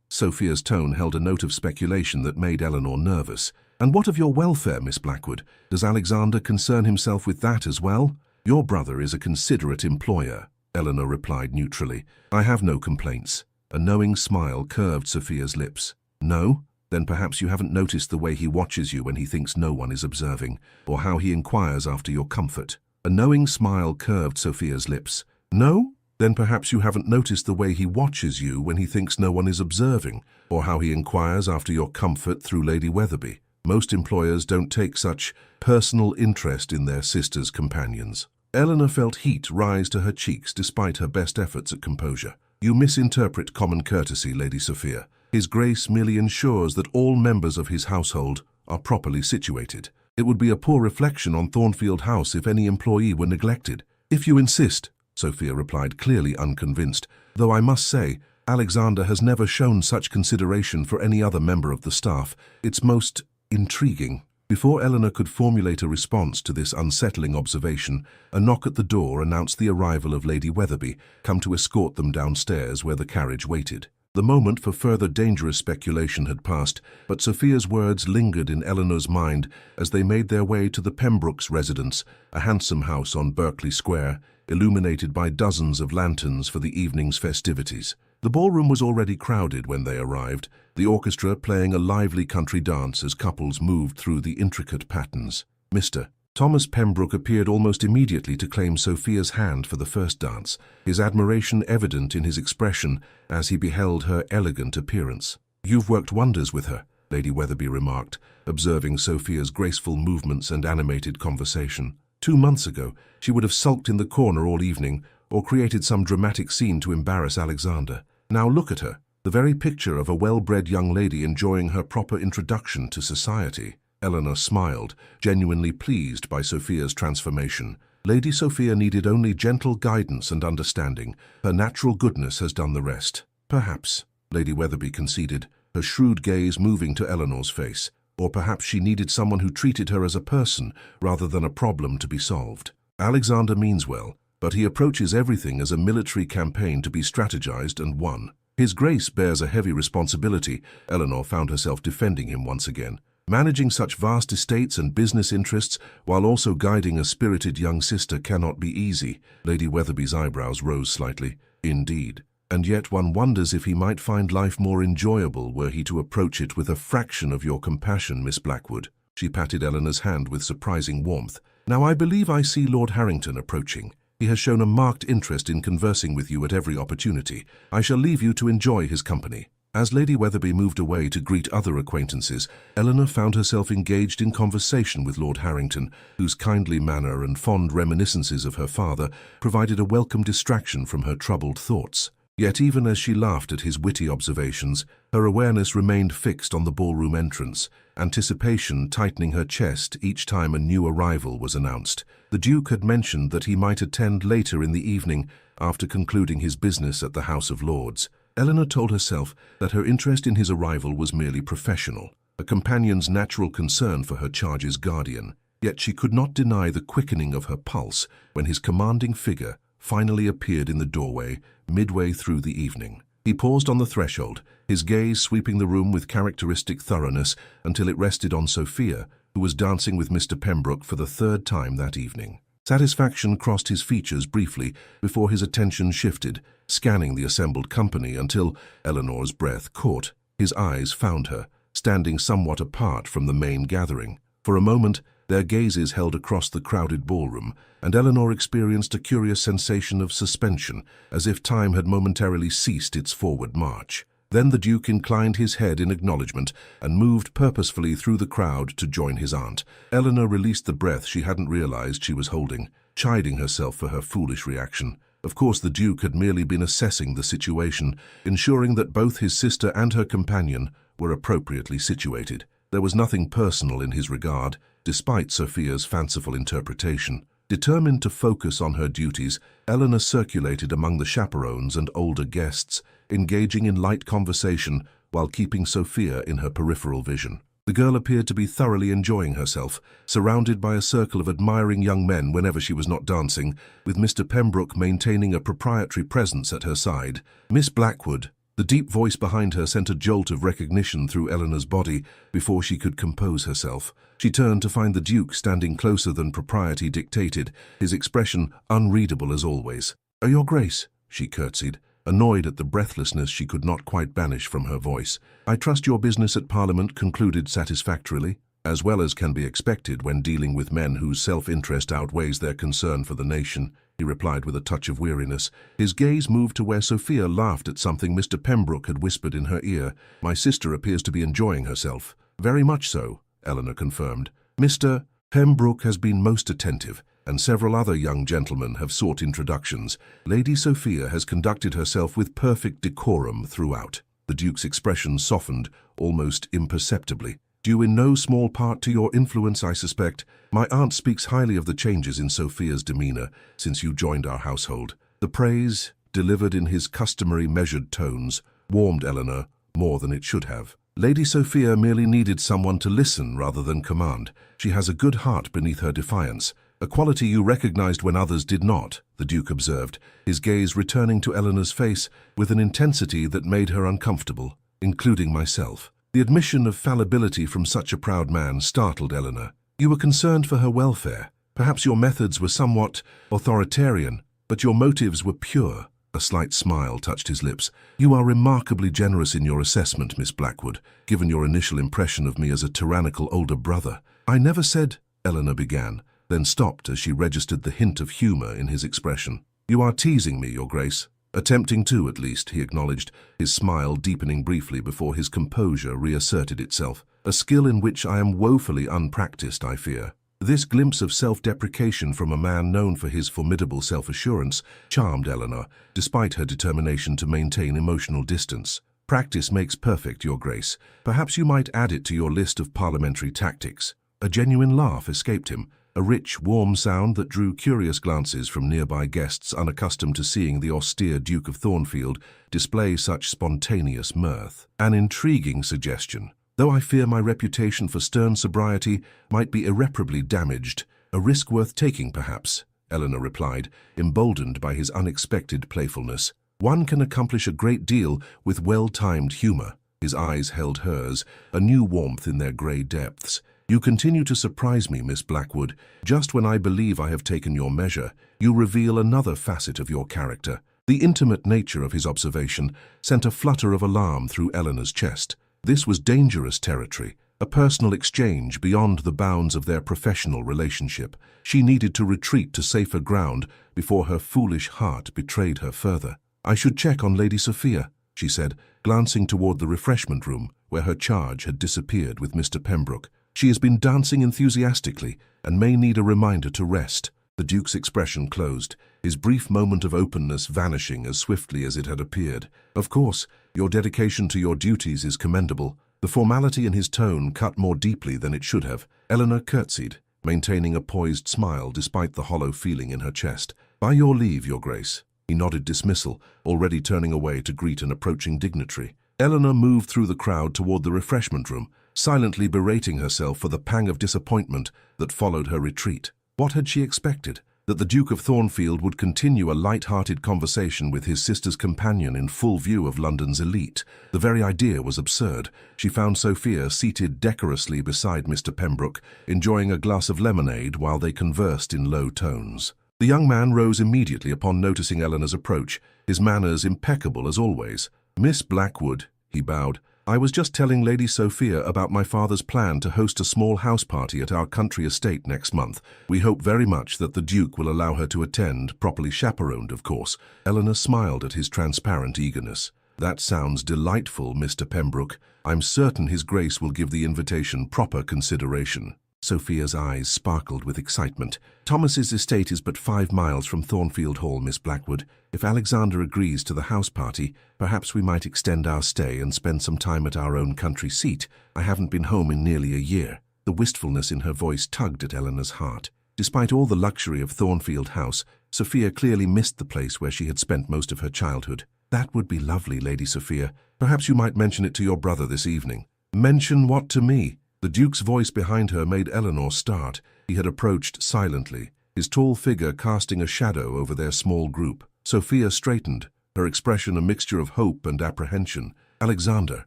Sophia's tone held a note of speculation that made Eleanor nervous. And what of your welfare, Miss Blackwood? Does Alexander concern himself with that as well? Your brother is a considerate employer, Eleanor replied neutrally. I have no complaints. A knowing smile curved Sophia's lips. No? Then perhaps you haven't noticed the way he watches you when he thinks no one is observing, or how he inquires after your comfort. A knowing smile curved Sophia's lips. No? Then perhaps you haven't noticed the way he watches you when he thinks no one is observing, or how he inquires after your comfort through Lady Weatherby. Most employers don't take such personal interest in their sisters' companions. Eleanor felt heat rise to her cheeks despite her best efforts at composure. You misinterpret common courtesy, Lady Sophia. His Grace merely ensures that all members of his household are properly situated. It would be a poor reflection on Thornfield House if any employee were neglected. If you insist, Sophia replied, clearly unconvinced, though I must say, Alexander has never shown such consideration for any other member of the staff. It's most intriguing. Before Eleanor could formulate a response to this unsettling observation, a knock at the door announced the arrival of Lady Weatherby, come to escort them downstairs where the carriage waited. The moment for further dangerous speculation had passed, but Sophia's words lingered in Eleanor's mind as they made their way to the Pembrokes' residence, a handsome house on Berkeley Square, illuminated by dozens of lanterns for the evening's festivities. The ballroom was already crowded when they arrived, the orchestra playing a lively country dance as couples moved through the intricate patterns. Mr. Thomas Pembroke appeared almost immediately to claim Sophia's hand for the first dance, his admiration evident in his expression as he beheld her elegant appearance. You've worked wonders with her, Lady Weatherby remarked, observing Sophia's graceful movements and animated conversation. 2 months ago, she would have sulked in the corner all evening or created some dramatic scene to embarrass Alexander. Now look at her, the very picture of a well-bred young lady enjoying her proper introduction to society. Eleanor smiled, genuinely pleased by Sophia's transformation. Lady Sophia needed only gentle guidance and understanding. Her natural goodness has done the rest. Perhaps, Lady Weatherby conceded, her shrewd gaze moving to Eleanor's face. Or perhaps she needed someone who treated her as a person rather than a problem to be solved. Alexander means well, but he approaches everything as a military campaign to be strategized and won. His Grace bears a heavy responsibility. Eleanor found herself defending him once again. Managing such vast estates and business interests while also guiding a spirited young sister cannot be easy. Lady Weatherby's eyebrows rose slightly. Indeed. And yet one wonders if he might find life more enjoyable were he to approach it with a fraction of your compassion, Miss Blackwood. She patted Eleanor's hand with surprising warmth. Now I believe I see Lord Harrington approaching. He has shown a marked interest in conversing with you at every opportunity. I shall leave you to enjoy his company. As Lady Weatherby moved away to greet other acquaintances, Eleanor found herself engaged in conversation with Lord Harrington, whose kindly manner and fond reminiscences of her father provided a welcome distraction from her troubled thoughts. Yet even as she laughed at his witty observations, her awareness remained fixed on the ballroom entrance, anticipation tightening her chest each time a new arrival was announced. The Duke had mentioned that he might attend later in the evening after concluding his business at the House of Lords. Eleanor told herself that her interest in his arrival was merely professional, a companion's natural concern for her charge's guardian. Yet she could not deny the quickening of her pulse when his commanding figure finally appeared in the doorway midway through the evening. He paused on the threshold, his gaze sweeping the room with characteristic thoroughness until it rested on Sophia, who was dancing with Mr. Pembroke for the third time that evening. Satisfaction crossed his features briefly before his attention shifted, scanning the assembled company until Eleanor's breath caught. His eyes found her, standing somewhat apart from the main gathering. For a moment, their gazes held across the crowded ballroom, and Eleanor experienced a curious sensation of suspension, as if time had momentarily ceased its forward march. Then the Duke inclined his head in acknowledgement and moved purposefully through the crowd to join his aunt. Eleanor released the breath she hadn't realized she was holding, chiding herself for her foolish reaction. Of course, the Duke had merely been assessing the situation, ensuring that both his sister and her companion were appropriately situated. There was nothing personal in his regard, despite Sophia's fanciful interpretation. Determined to focus on her duties, Eleanor circulated among the chaperones and older guests, engaging in light conversation while keeping Sophia in her peripheral vision. The girl appeared to be thoroughly enjoying herself, surrounded by a circle of admiring young men whenever she was not dancing, with Mr. Pembroke maintaining a proprietary presence at her side. Miss Blackwood. The deep voice behind her sent a jolt of recognition through Eleanor's body before she could compose herself. She turned to find the Duke standing closer than propriety dictated, his expression unreadable as always. "Your Grace," she curtsied, annoyed at the breathlessness she could not quite banish from her voice. "I trust your business at Parliament concluded satisfactorily, as well as can be expected when dealing with men whose self-interest outweighs their concern for the nation," he replied with a touch of weariness. His gaze moved to where Sophia laughed at something Mr. Pembroke had whispered in her ear. "My sister appears to be enjoying herself." "Very much so," Eleanor confirmed. "Mr. Pembroke has been most attentive, and several other young gentlemen have sought introductions. Lady Sophia has conducted herself with perfect decorum throughout." The Duke's expression softened, almost imperceptibly. "Due in no small part to your influence, I suspect. My aunt speaks highly of the changes in Sophia's demeanor since you joined our household." The praise, delivered in his customary measured tones, warmed Eleanor more than it should have. Lady Sophia merely needed someone to listen rather than command. She has a good heart beneath her defiance, a quality you recognized when others did not, the Duke observed, his gaze returning to Eleanor's face with an intensity that made her uncomfortable, including myself. The admission of fallibility from such a proud man startled Eleanor. "You were concerned for her welfare. Perhaps your methods were somewhat authoritarian, but your motives were pure." A slight smile touched his lips. "You are remarkably generous in your assessment, Miss Blackwood, given your initial impression of me as a tyrannical older brother." "I never said," Eleanor began, then stopped as she registered the hint of humor in his expression. "You are teasing me, Your Grace." "Attempting to, at least," he acknowledged, his smile deepening briefly before his composure reasserted itself. "A skill in which I am woefully unpracticed, I fear." This glimpse of self-deprecation from a man known for his formidable self-assurance charmed Eleanor, despite her determination to maintain emotional distance. "Practice makes perfect, Your Grace. Perhaps you might add it to your list of parliamentary tactics." A genuine laugh escaped him, a rich, warm sound that drew curious glances from nearby guests unaccustomed to seeing the austere Duke of Thornfield display such spontaneous mirth. "An intriguing suggestion. Though I fear my reputation for stern sobriety might be irreparably damaged. A risk worth taking, perhaps," Eleanor replied, emboldened by his unexpected playfulness. "One can accomplish a great deal with well-timed humor." His eyes held hers, a new warmth in their grey depths. "You continue to surprise me, Miss Blackwood. Just when I believe I have taken your measure, you reveal another facet of your character." The intimate nature of his observation sent a flutter of alarm through Eleanor's chest. This was dangerous territory, a personal exchange beyond the bounds of their professional relationship. She needed to retreat to safer ground before her foolish heart betrayed her further. "I should check on Lady Sophia," she said, glancing toward the refreshment room where her charge had disappeared with Mr. Pembroke. "She has been dancing enthusiastically and may need a reminder to rest." The Duke's expression closed, his brief moment of openness vanishing as swiftly as it had appeared. "Of course, your dedication to your duties is commendable." The formality in his tone cut more deeply than it should have. Eleanor curtsied, maintaining a poised smile despite the hollow feeling in her chest. "By your leave, Your Grace." He nodded dismissal, already turning away to greet an approaching dignitary. Eleanor moved through the crowd toward the refreshment room, silently berating herself for the pang of disappointment that followed her retreat. What had she expected? that the Duke of Thornfield would continue a light-hearted conversation with his sister's companion in full view of London's elite. The very idea was absurd. She found Sophia seated decorously beside Mr. Pembroke, enjoying a glass of lemonade while they conversed in low tones. The young man rose immediately upon noticing Eleanor's approach, his manners impeccable as always. "Miss Blackwood," he bowed, "I was just telling Lady Sophia about my father's plan to host a small house party at our country estate next month. We hope very much that the Duke will allow her to attend, properly chaperoned, of course." Eleanor smiled at his transparent eagerness. "That sounds delightful, Mr. Pembroke. I'm certain His Grace will give the invitation proper consideration." Sophia's eyes sparkled with excitement. "Thomas's estate is but 5 miles from Thornfield Hall, Miss Blackwood. If Alexander agrees to the house party, perhaps we might extend our stay and spend some time at our own country seat. I haven't been home in nearly a year." The wistfulness in her voice tugged at Eleanor's heart. Despite all the luxury of Thornfield House, Sophia clearly missed the place where she had spent most of her childhood. "That would be lovely, Lady Sophia. Perhaps you might mention it to your brother this evening." "Mention what to me?" The Duke's voice behind her made Eleanor start. He had approached silently, his tall figure casting a shadow over their small group. Sophia straightened, her expression a mixture of hope and apprehension. "Alexander,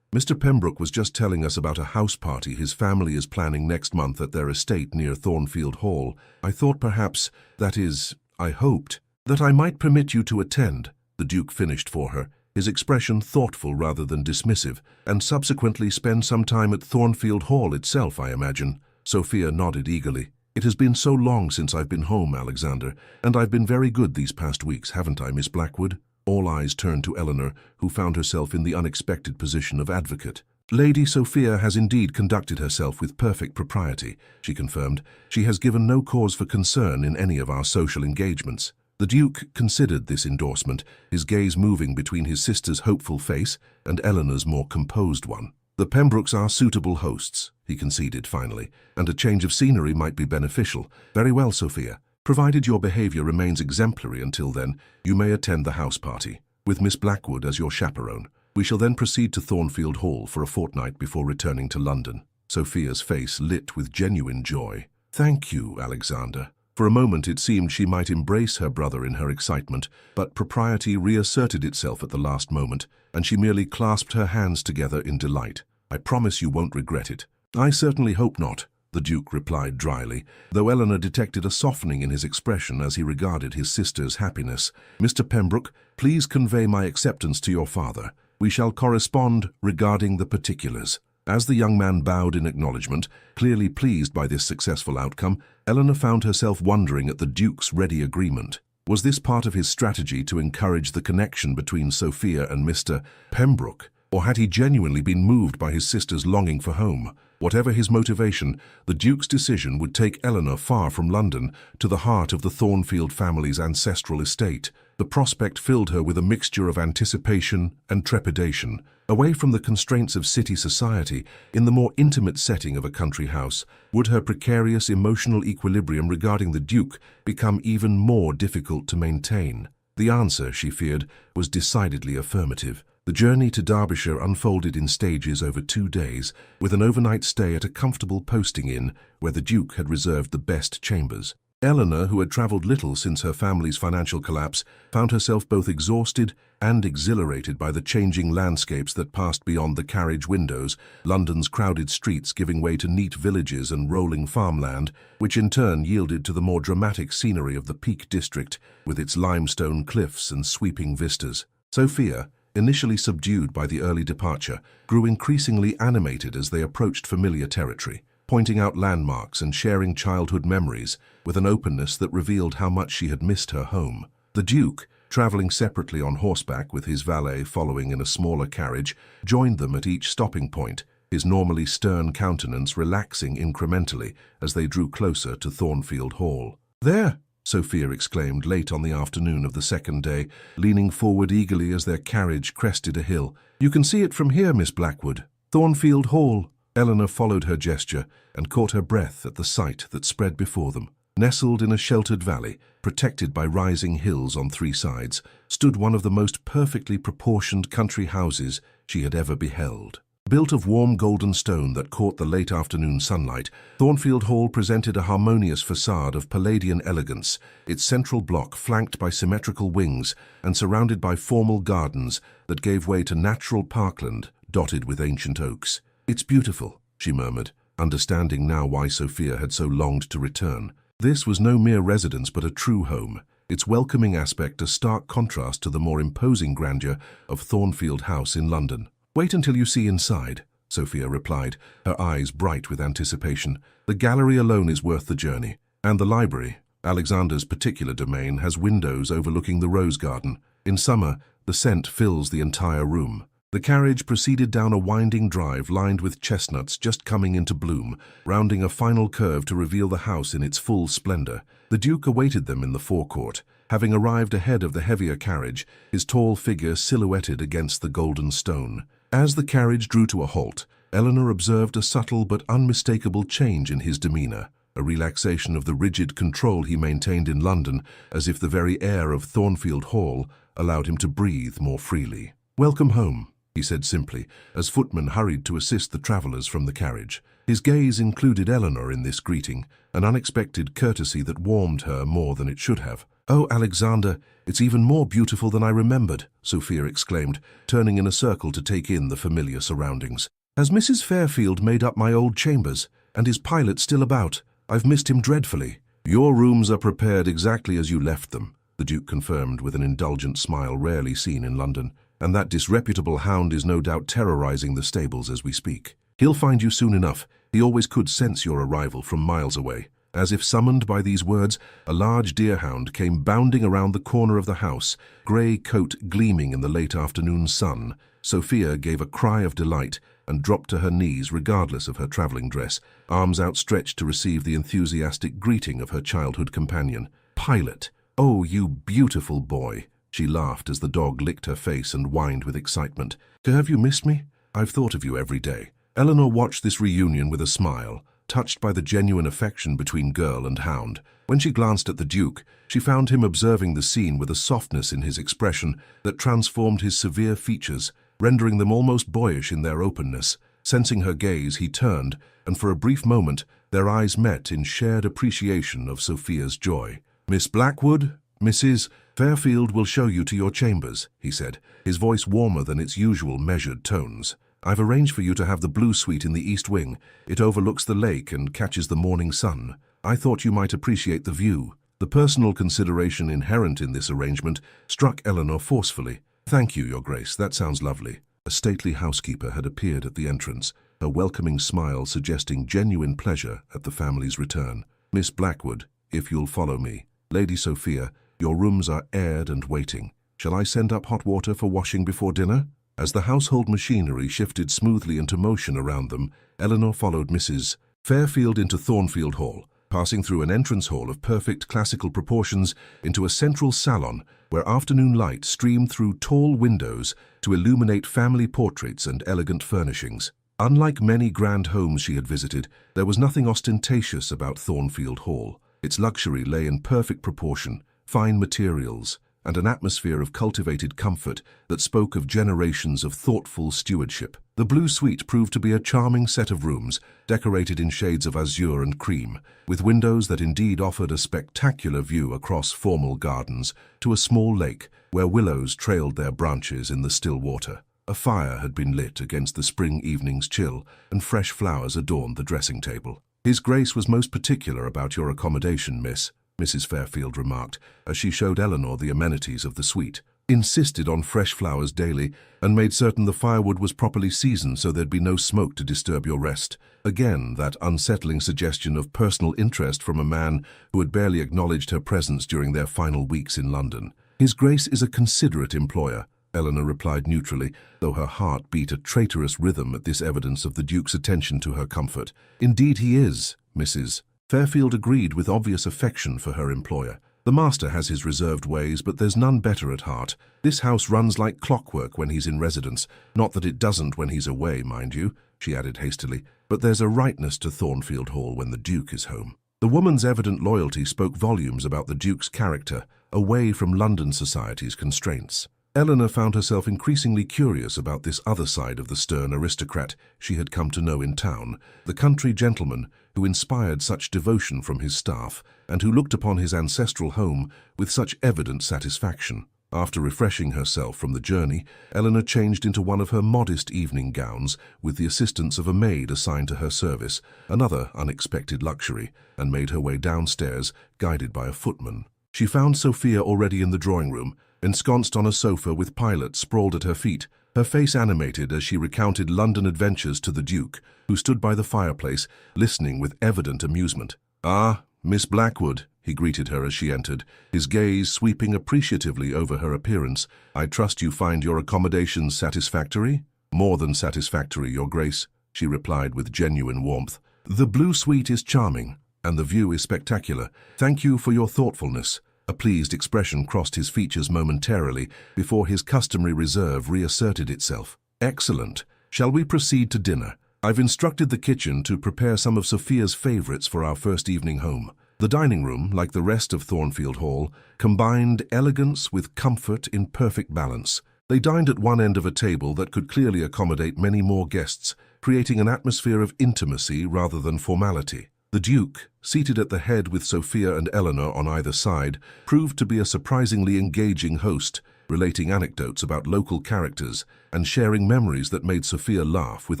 Mr. Pembroke was just telling us about a house party his family is planning next month at their estate near Thornfield Hall. I thought perhaps, that is, I hoped, that I might permit you to attend," the Duke finished for her, his expression thoughtful rather than dismissive, "and subsequently spend some time at Thornfield Hall itself, I imagine." Sophia nodded eagerly. "It has been so long since I've been home, Alexander, and I've been very good these past weeks, haven't I, Miss Blackwood?" All eyes turned to Eleanor, who found herself in the unexpected position of advocate. "Lady Sophia has indeed conducted herself with perfect propriety," she confirmed. "She has given no cause for concern in any of our social engagements." The Duke considered this endorsement, his gaze moving between his sister's hopeful face and Eleanor's more composed one. "The Pembrokes are suitable hosts," he conceded finally, "and a change of scenery might be beneficial. Very well, Sophia. Provided your behavior remains exemplary until then, you may attend the house party, with Miss Blackwood as your chaperone. We shall then proceed to Thornfield Hall for a fortnight before returning to London." Sophia's face lit with genuine joy. "Thank you, Alexander." For a moment it seemed she might embrace her brother in her excitement, but propriety reasserted itself at the last moment, and she merely clasped her hands together in delight. "I promise you won't regret it." "I certainly hope not," the Duke replied dryly, though Eleanor detected a softening in his expression as he regarded his sister's happiness. "Mr. Pembroke, please convey my acceptance to your father. We shall correspond regarding the particulars." As the young man bowed in acknowledgement, clearly pleased by this successful outcome, Eleanor found herself wondering at the Duke's ready agreement. Was this part of his strategy to encourage the connection between Sophia and Mr. Pembroke, or had he genuinely been moved by his sister's longing for home? Whatever his motivation, the Duke's decision would take Eleanor far from London, to the heart of the Thornfield family's ancestral estate. The prospect filled her with a mixture of anticipation and trepidation. Away from the constraints of city society, in the more intimate setting of a country house, would her precarious emotional equilibrium regarding the Duke become even more difficult to maintain? The answer, she feared, was decidedly affirmative. The journey to Derbyshire unfolded in stages over 2 days, with an overnight stay at a comfortable posting inn where the Duke had reserved the best chambers. Eleanor, who had travelled little since her family's financial collapse, found herself both exhausted and exhilarated by the changing landscapes that passed beyond the carriage windows, London's crowded streets giving way to neat villages and rolling farmland, which in turn yielded to the more dramatic scenery of the Peak District, with its limestone cliffs and sweeping vistas. Sophia, initially subdued by the early departure, grew increasingly animated as they approached familiar territory, pointing out landmarks and sharing childhood memories with an openness that revealed how much she had missed her home. The Duke, travelling separately on horseback with his valet following in a smaller carriage, joined them at each stopping point, his normally stern countenance relaxing incrementally as they drew closer to Thornfield Hall. "There!" Sophia exclaimed late on the afternoon of the second day, leaning forward eagerly as their carriage crested a hill. "You can see it from here, Miss Blackwood. Thornfield Hall." Eleanor followed her gesture and caught her breath at the sight that spread before them. Nestled in a sheltered valley, protected by rising hills on 3 sides, stood one of the most perfectly proportioned country houses she had ever beheld. Built of warm golden stone that caught the late afternoon sunlight, Thornfield Hall presented a harmonious facade of Palladian elegance, its central block flanked by symmetrical wings and surrounded by formal gardens that gave way to natural parkland dotted with ancient oaks. "It's beautiful," she murmured, understanding now why Sophia had so longed to return. This was no mere residence but a true home, its welcoming aspect a stark contrast to the more imposing grandeur of Thornfield House in London. "Wait until you see inside," Sophia replied, her eyes bright with anticipation. "The gallery alone is worth the journey. And the library, Alexander's particular domain, has windows overlooking the rose garden. In summer, the scent fills the entire room." The carriage proceeded down a winding drive lined with chestnuts just coming into bloom, rounding a final curve to reveal the house in its full splendor. The Duke awaited them in the forecourt, having arrived ahead of the heavier carriage, his tall figure silhouetted against the golden stone. As the carriage drew to a halt, Eleanor observed a subtle but unmistakable change in his demeanor, a relaxation of the rigid control he maintained in London, as if the very air of Thornfield Hall allowed him to breathe more freely. "Welcome home," he said simply, as footmen hurried to assist the travellers from the carriage. His gaze included Eleanor in this greeting, an unexpected courtesy that warmed her more than it should have. "Oh, Alexander, it's even more beautiful than I remembered," Sophia exclaimed, turning in a circle to take in the familiar surroundings. "Has Mrs. Fairfield made up my old chambers? And is Pilot still about? I've missed him dreadfully." "Your rooms are prepared exactly as you left them," the Duke confirmed with an indulgent smile rarely seen in London. "And that disreputable hound is no doubt terrorizing the stables as we speak. He'll find you soon enough. He always could sense your arrival from miles away." As if summoned by these words, a large deerhound came bounding around the corner of the house, grey coat gleaming in the late afternoon sun. Sophia gave a cry of delight and dropped to her knees regardless of her travelling dress, arms outstretched to receive the enthusiastic greeting of her childhood companion. "Pilot! Oh, you beautiful boy!" She laughed as the dog licked her face and whined with excitement. "Have you missed me? I've thought of you every day." Eleanor watched this reunion with a smile, touched by the genuine affection between girl and hound. When she glanced at the Duke, she found him observing the scene with a softness in his expression that transformed his severe features, rendering them almost boyish in their openness. Sensing her gaze, he turned, and for a brief moment, their eyes met in shared appreciation of Sophia's joy. "Miss Blackwood, Mrs. Fairfield will show you to your chambers," he said, his voice warmer than its usual measured tones. "I've arranged for you to have the blue suite in the east wing. It overlooks the lake and catches the morning sun. I thought you might appreciate the view." The personal consideration inherent in this arrangement struck Eleanor forcefully. "Thank you, Your Grace, that sounds lovely." A stately housekeeper had appeared at the entrance, her welcoming smile suggesting genuine pleasure at the family's return. "Miss Blackwood, if you'll follow me. Lady Sophia, your rooms are aired and waiting. Shall I send up hot water for washing before dinner?" As the household machinery shifted smoothly into motion around them, Eleanor followed Mrs. Fairfield into Thornfield Hall, passing through an entrance hall of perfect classical proportions into a central salon where afternoon light streamed through tall windows to illuminate family portraits and elegant furnishings. Unlike many grand homes she had visited, there was nothing ostentatious about Thornfield Hall. Its luxury lay in perfect proportion, fine materials, and an atmosphere of cultivated comfort that spoke of generations of thoughtful stewardship. The blue suite proved to be a charming set of rooms, decorated in shades of azure and cream, with windows that indeed offered a spectacular view across formal gardens to a small lake where willows trailed their branches in the still water. A fire had been lit against the spring evening's chill, and fresh flowers adorned the dressing table. "His Grace was most particular about your accommodation, miss," Mrs. Fairfield remarked, as she showed Eleanor the amenities of the suite. "Insisted on fresh flowers daily, and made certain the firewood was properly seasoned so there'd be no smoke to disturb your rest." Again, that unsettling suggestion of personal interest from a man who had barely acknowledged her presence during their final weeks in London. "His Grace is a considerate employer," Eleanor replied neutrally, though her heart beat a traitorous rhythm at this evidence of the Duke's attention to her comfort. "Indeed he is, Mrs. Fairfield agreed with obvious affection for her employer. "The master has his reserved ways, but there's none better at heart. This house runs like clockwork when he's in residence. Not that it doesn't when he's away, mind you," she added hastily, "but there's a rightness to Thornfield Hall when the Duke is home." The woman's evident loyalty spoke volumes about the Duke's character, away from London society's constraints. Eleanor found herself increasingly curious about this other side of the stern aristocrat she had come to know in town, the country gentleman who inspired such devotion from his staff and who looked upon his ancestral home with such evident satisfaction. After refreshing herself from the journey, Eleanor changed into one of her modest evening gowns with the assistance of a maid assigned to her service, another unexpected luxury, and made her way downstairs, guided by a footman. She found Sophia already in the drawing room, ensconced on a sofa with Pilot sprawled at her feet, her face animated as she recounted London adventures to the Duke, who stood by the fireplace, listening with evident amusement. "Ah, Miss Blackwood," he greeted her as she entered, his gaze sweeping appreciatively over her appearance. "I trust you find your accommodations satisfactory?" "More than satisfactory, Your Grace," she replied with genuine warmth. "The blue suite is charming, and the view is spectacular. Thank you for your thoughtfulness." A pleased expression crossed his features momentarily before his customary reserve reasserted itself. "Excellent. Shall we proceed to dinner? I've instructed the kitchen to prepare some of Sophia's favorites for our first evening home." The dining room, like the rest of Thornfield Hall, combined elegance with comfort in perfect balance. They dined at one end of a table that could clearly accommodate many more guests, creating an atmosphere of intimacy rather than formality. The Duke, seated at the head with Sophia and Eleanor on either side, proved to be a surprisingly engaging host, relating anecdotes about local characters and sharing memories that made Sophia laugh with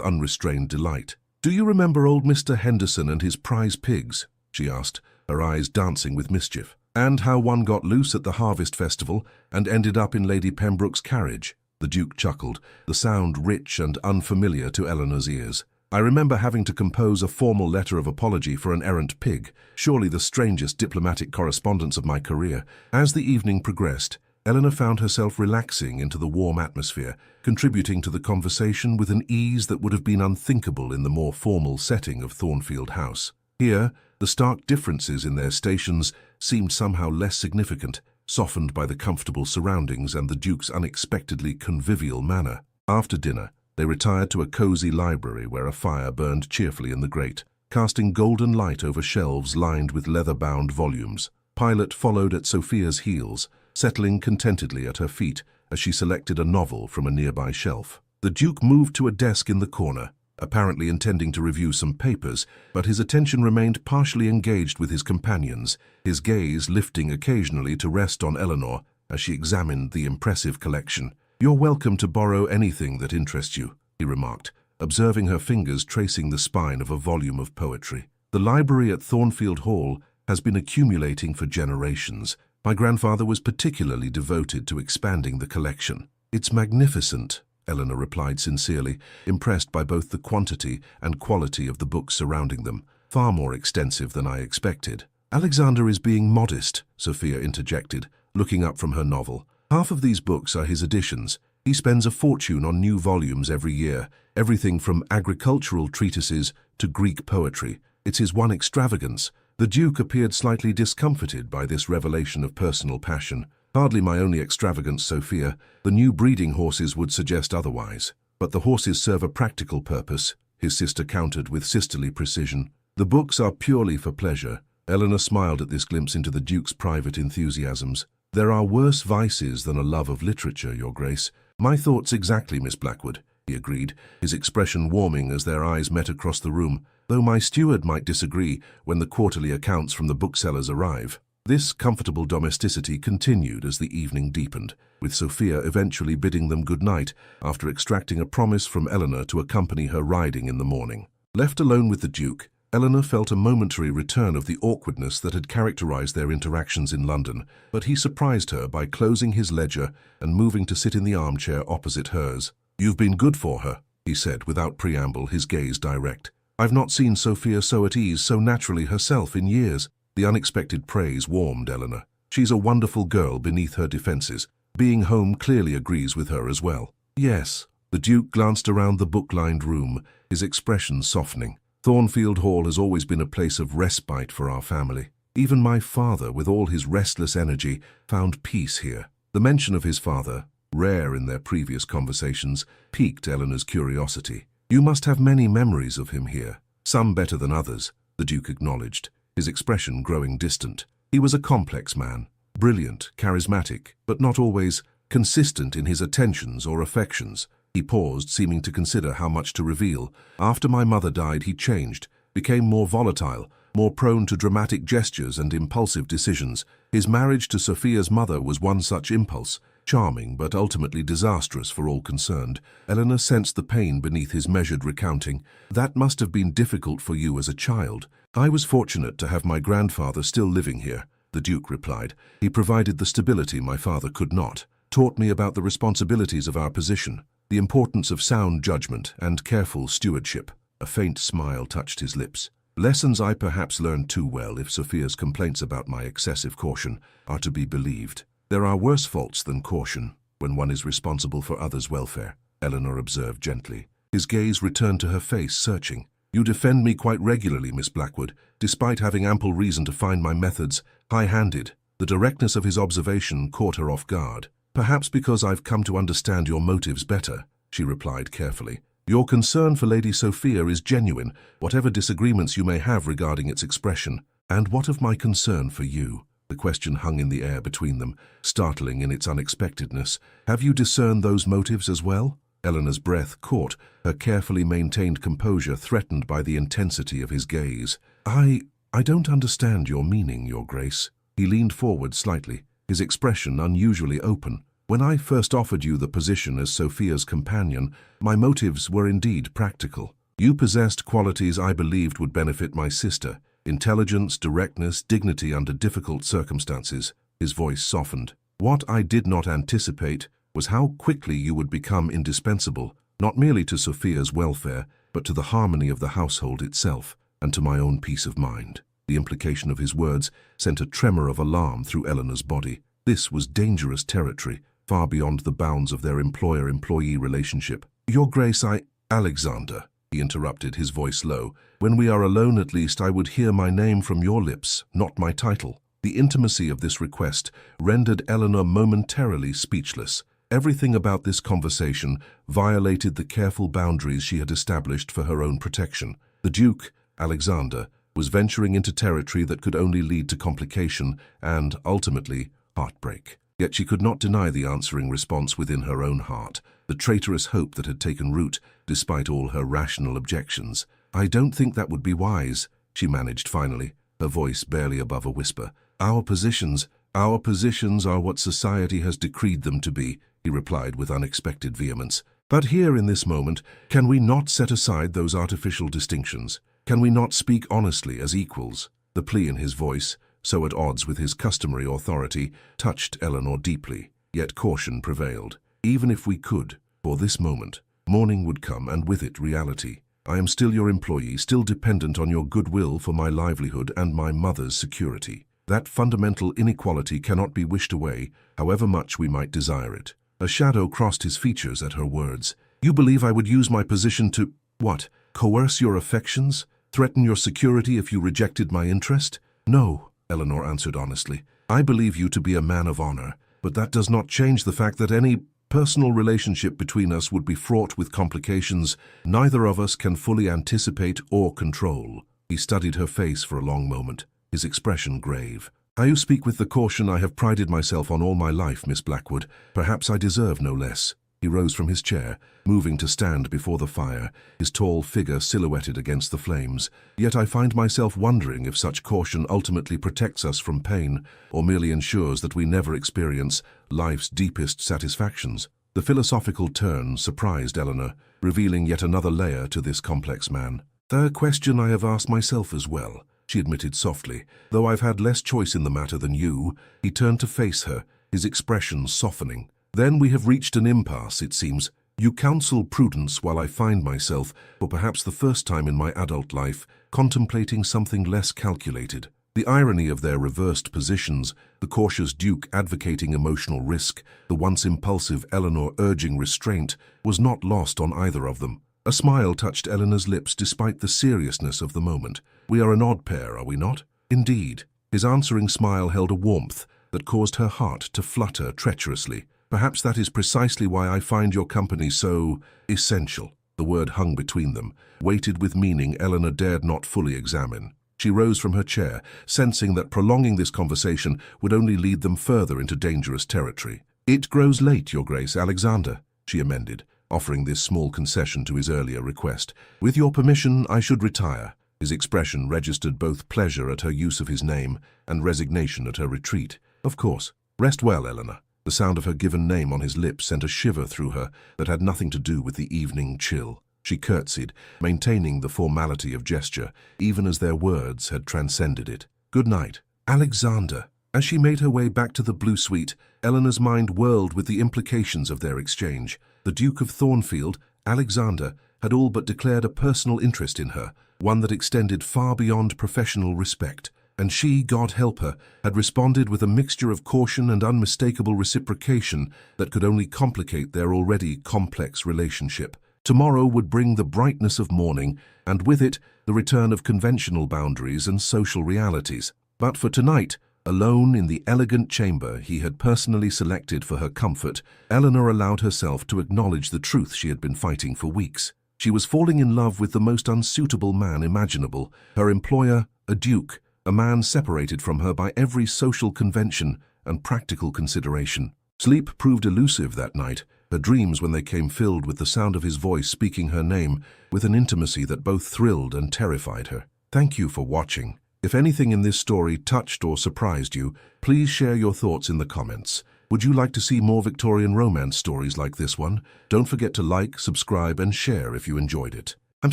unrestrained delight. "Do you remember old Mr. Henderson and his prize pigs?" she asked, her eyes dancing with mischief. "And how one got loose at the Harvest Festival and ended up in Lady Pembroke's carriage?" The Duke chuckled, the sound rich and unfamiliar to Eleanor's ears. "I remember having to compose a formal letter of apology for an errant pig, surely the strangest diplomatic correspondence of my career." As the evening progressed, Eleanor found herself relaxing into the warm atmosphere, contributing to the conversation with an ease that would have been unthinkable in the more formal setting of Thornfield House. Here, the stark differences in their stations seemed somehow less significant, softened by the comfortable surroundings and the Duke's unexpectedly convivial manner. After dinner, they retired to a cozy library where a fire burned cheerfully in the grate, casting golden light over shelves lined with leather-bound volumes. Pilot followed at Sophia's heels, settling contentedly at her feet as she selected a novel from a nearby shelf. The Duke moved to a desk in the corner, apparently intending to review some papers, but his attention remained partially engaged with his companions, his gaze lifting occasionally to rest on Eleanor as she examined the impressive collection. "You're welcome to borrow anything that interests you," he remarked, observing her fingers tracing the spine of a volume of poetry. "The library at Thornfield Hall has been accumulating for generations. My grandfather was particularly devoted to expanding the collection." "It's magnificent," Eleanor replied sincerely, impressed by both the quantity and quality of the books surrounding them. "Far more extensive than I expected." "Alexander is being modest," Sophia interjected, looking up from her novel. "Half of these books are his editions. He spends a fortune on new volumes every year, everything from agricultural treatises to Greek poetry. It's his one extravagance." The Duke appeared slightly discomfited by this revelation of personal passion. "Hardly my only extravagance, Sophia. The new breeding horses would suggest otherwise. But the horses serve a practical purpose," his sister countered with sisterly precision. "The books are purely for pleasure." Eleanor smiled at this glimpse into the Duke's private enthusiasms. "There are worse vices than a love of literature, Your Grace." "My thoughts exactly, Miss Blackwood," he agreed, his expression warming as their eyes met across the room, "though my steward might disagree when the quarterly accounts from the booksellers arrive." This comfortable domesticity continued as the evening deepened, with Sophia eventually bidding them good night after extracting a promise from Eleanor to accompany her riding in the morning. Left alone with the Duke, Eleanor felt a momentary return of the awkwardness that had characterized their interactions in London, but he surprised her by closing his ledger and moving to sit in the armchair opposite hers. "You've been good for her," he said without preamble, his gaze direct. "I've not seen Sophia so at ease, so naturally herself in years." The unexpected praise warmed Eleanor. "She's a wonderful girl beneath her defenses. Being home clearly agrees with her as well." "Yes." The Duke glanced around the book-lined room, his expression softening. "Thornfield Hall has always been a place of respite for our family. Even my father, with all his restless energy, found peace here." The mention of his father, rare in their previous conversations, piqued Eleanor's curiosity. "You must have many memories of him here." "Some better than others," the Duke acknowledged, his expression growing distant. "He was a complex man, brilliant, charismatic, but not always consistent in his attentions or affections. He paused, seeming to consider how much to reveal. After my mother died, he changed, became more volatile, more prone to dramatic gestures and impulsive decisions. His marriage to Sophia's mother was one such impulse, charming but ultimately disastrous for all concerned. Eleanor sensed the pain beneath his measured recounting. That must have been difficult for you as a child. I was fortunate to have my grandfather still living here, the Duke replied. He provided the stability my father could not, taught me about the responsibilities of our position, the importance of sound judgment and careful stewardship. A faint smile touched his lips. Lessons I perhaps learned too well if Sophia's complaints about my excessive caution are to be believed. There are worse faults than caution when one is responsible for others' welfare, Eleanor observed gently. His gaze returned to her face, searching. You defend me quite regularly, Miss Blackwood, despite having ample reason to find my methods high-handed. The directness of his observation caught her off guard. Perhaps because I've come to understand your motives better, she replied carefully. Your concern for Lady Sophia is genuine, whatever disagreements you may have regarding its expression. And what of my concern for you? The question hung in the air between them, startling in its unexpectedness. Have you discerned those motives as well? Eleanor's breath caught, her carefully maintained composure threatened by the intensity of his gaze. I don't understand your meaning, Your Grace. He leaned forward slightly, his expression unusually open. When I first offered you the position as Sophia's companion, my motives were indeed practical. You possessed qualities I believed would benefit my sister: intelligence, directness, dignity under difficult circumstances. His voice softened. What I did not anticipate was how quickly you would become indispensable, not merely to Sophia's welfare, but to the harmony of the household itself, and to my own peace of mind. The implication of his words sent a tremor of alarm through Eleanor's body. This was dangerous territory, far beyond the bounds of their employer-employee relationship. Your Grace, Alexander, he interrupted, his voice low. When we are alone, at least, I would hear my name from your lips, not my title. The intimacy of this request rendered Eleanor momentarily speechless. Everything about this conversation violated the careful boundaries she had established for her own protection. The Duke, Alexander, was venturing into territory that could only lead to complication and, ultimately, heartbreak. Yet she could not deny the answering response within her own heart, the traitorous hope that had taken root, despite all her rational objections. I don't think that would be wise, she managed finally, her voice barely above a whisper. Our positions are what society has decreed them to be, he replied with unexpected vehemence. But here in this moment, can we not set aside those artificial distinctions? Can we not speak honestly as equals? The plea in his voice, so at odds with his customary authority, touched Eleanor deeply, yet caution prevailed. Even if we could, for this moment, morning would come and with it reality. I am still your employee, still dependent on your goodwill for my livelihood and my mother's security. That fundamental inequality cannot be wished away, however much we might desire it. A shadow crossed his features at her words. You believe I would use my position to, what, coerce your affections? Threaten your security if you rejected my interest? No, Eleanor answered honestly. I believe you to be a man of honor, but that does not change the fact that any personal relationship between us would be fraught with complications neither of us can fully anticipate or control. He studied her face for a long moment, his expression grave. I speak with the caution I have prided myself on all my life, Miss Blackwood. Perhaps I deserve no less. He rose from his chair, moving to stand before the fire, his tall figure silhouetted against the flames. Yet I find myself wondering if such caution ultimately protects us from pain, or merely ensures that we never experience life's deepest satisfactions. The philosophical turn surprised Eleanor, revealing yet another layer to this complex man. The question I have asked myself as well, she admitted softly. Though I've had less choice in the matter than you. He turned to face her, his expression softening. Then we have reached an impasse, it seems. You counsel prudence while I find myself, for perhaps the first time in my adult life, contemplating something less calculated. The irony of their reversed positions, the cautious Duke advocating emotional risk, the once impulsive Eleanor urging restraint, was not lost on either of them. A smile touched Eleanor's lips despite the seriousness of the moment. We are an odd pair, are we not? Indeed. His answering smile held a warmth that caused her heart to flutter treacherously. Perhaps that is precisely why I find your company so essential. The word hung between them, weighted with meaning Eleanor dared not fully examine. She rose from her chair, sensing that prolonging this conversation would only lead them further into dangerous territory. "It grows late, Your Grace, Alexander," she amended, offering this small concession to his earlier request. "With your permission, I should retire." His expression registered both pleasure at her use of his name and resignation at her retreat. "Of course. Rest well, Eleanor." The sound of her given name on his lips sent a shiver through her that had nothing to do with the evening chill. She curtsied, maintaining the formality of gesture, even as their words had transcended it. "Good night, Alexander." As she made her way back to the Blue Suite, Eleanor's mind whirled with the implications of their exchange. The Duke of Thornfield, Alexander, had all but declared a personal interest in her, one that extended far beyond professional respect. And she, God help her, had responded with a mixture of caution and unmistakable reciprocation that could only complicate their already complex relationship. Tomorrow would bring the brightness of morning, and with it, the return of conventional boundaries and social realities. But for tonight, alone in the elegant chamber he had personally selected for her comfort, Eleanor allowed herself to acknowledge the truth she had been fighting for weeks. She was falling in love with the most unsuitable man imaginable, her employer, a duke, a man separated from her by every social convention and practical consideration. Sleep proved elusive that night, her dreams when they came filled with the sound of his voice speaking her name with an intimacy that both thrilled and terrified her. Thank you for watching. If anything in this story touched or surprised you, please share your thoughts in the comments. Would you like to see more Victorian romance stories like this one? Don't forget to like, subscribe, and share if you enjoyed it. I'm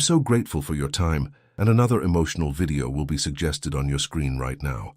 so grateful for your time, and another emotional video will be suggested on your screen right now.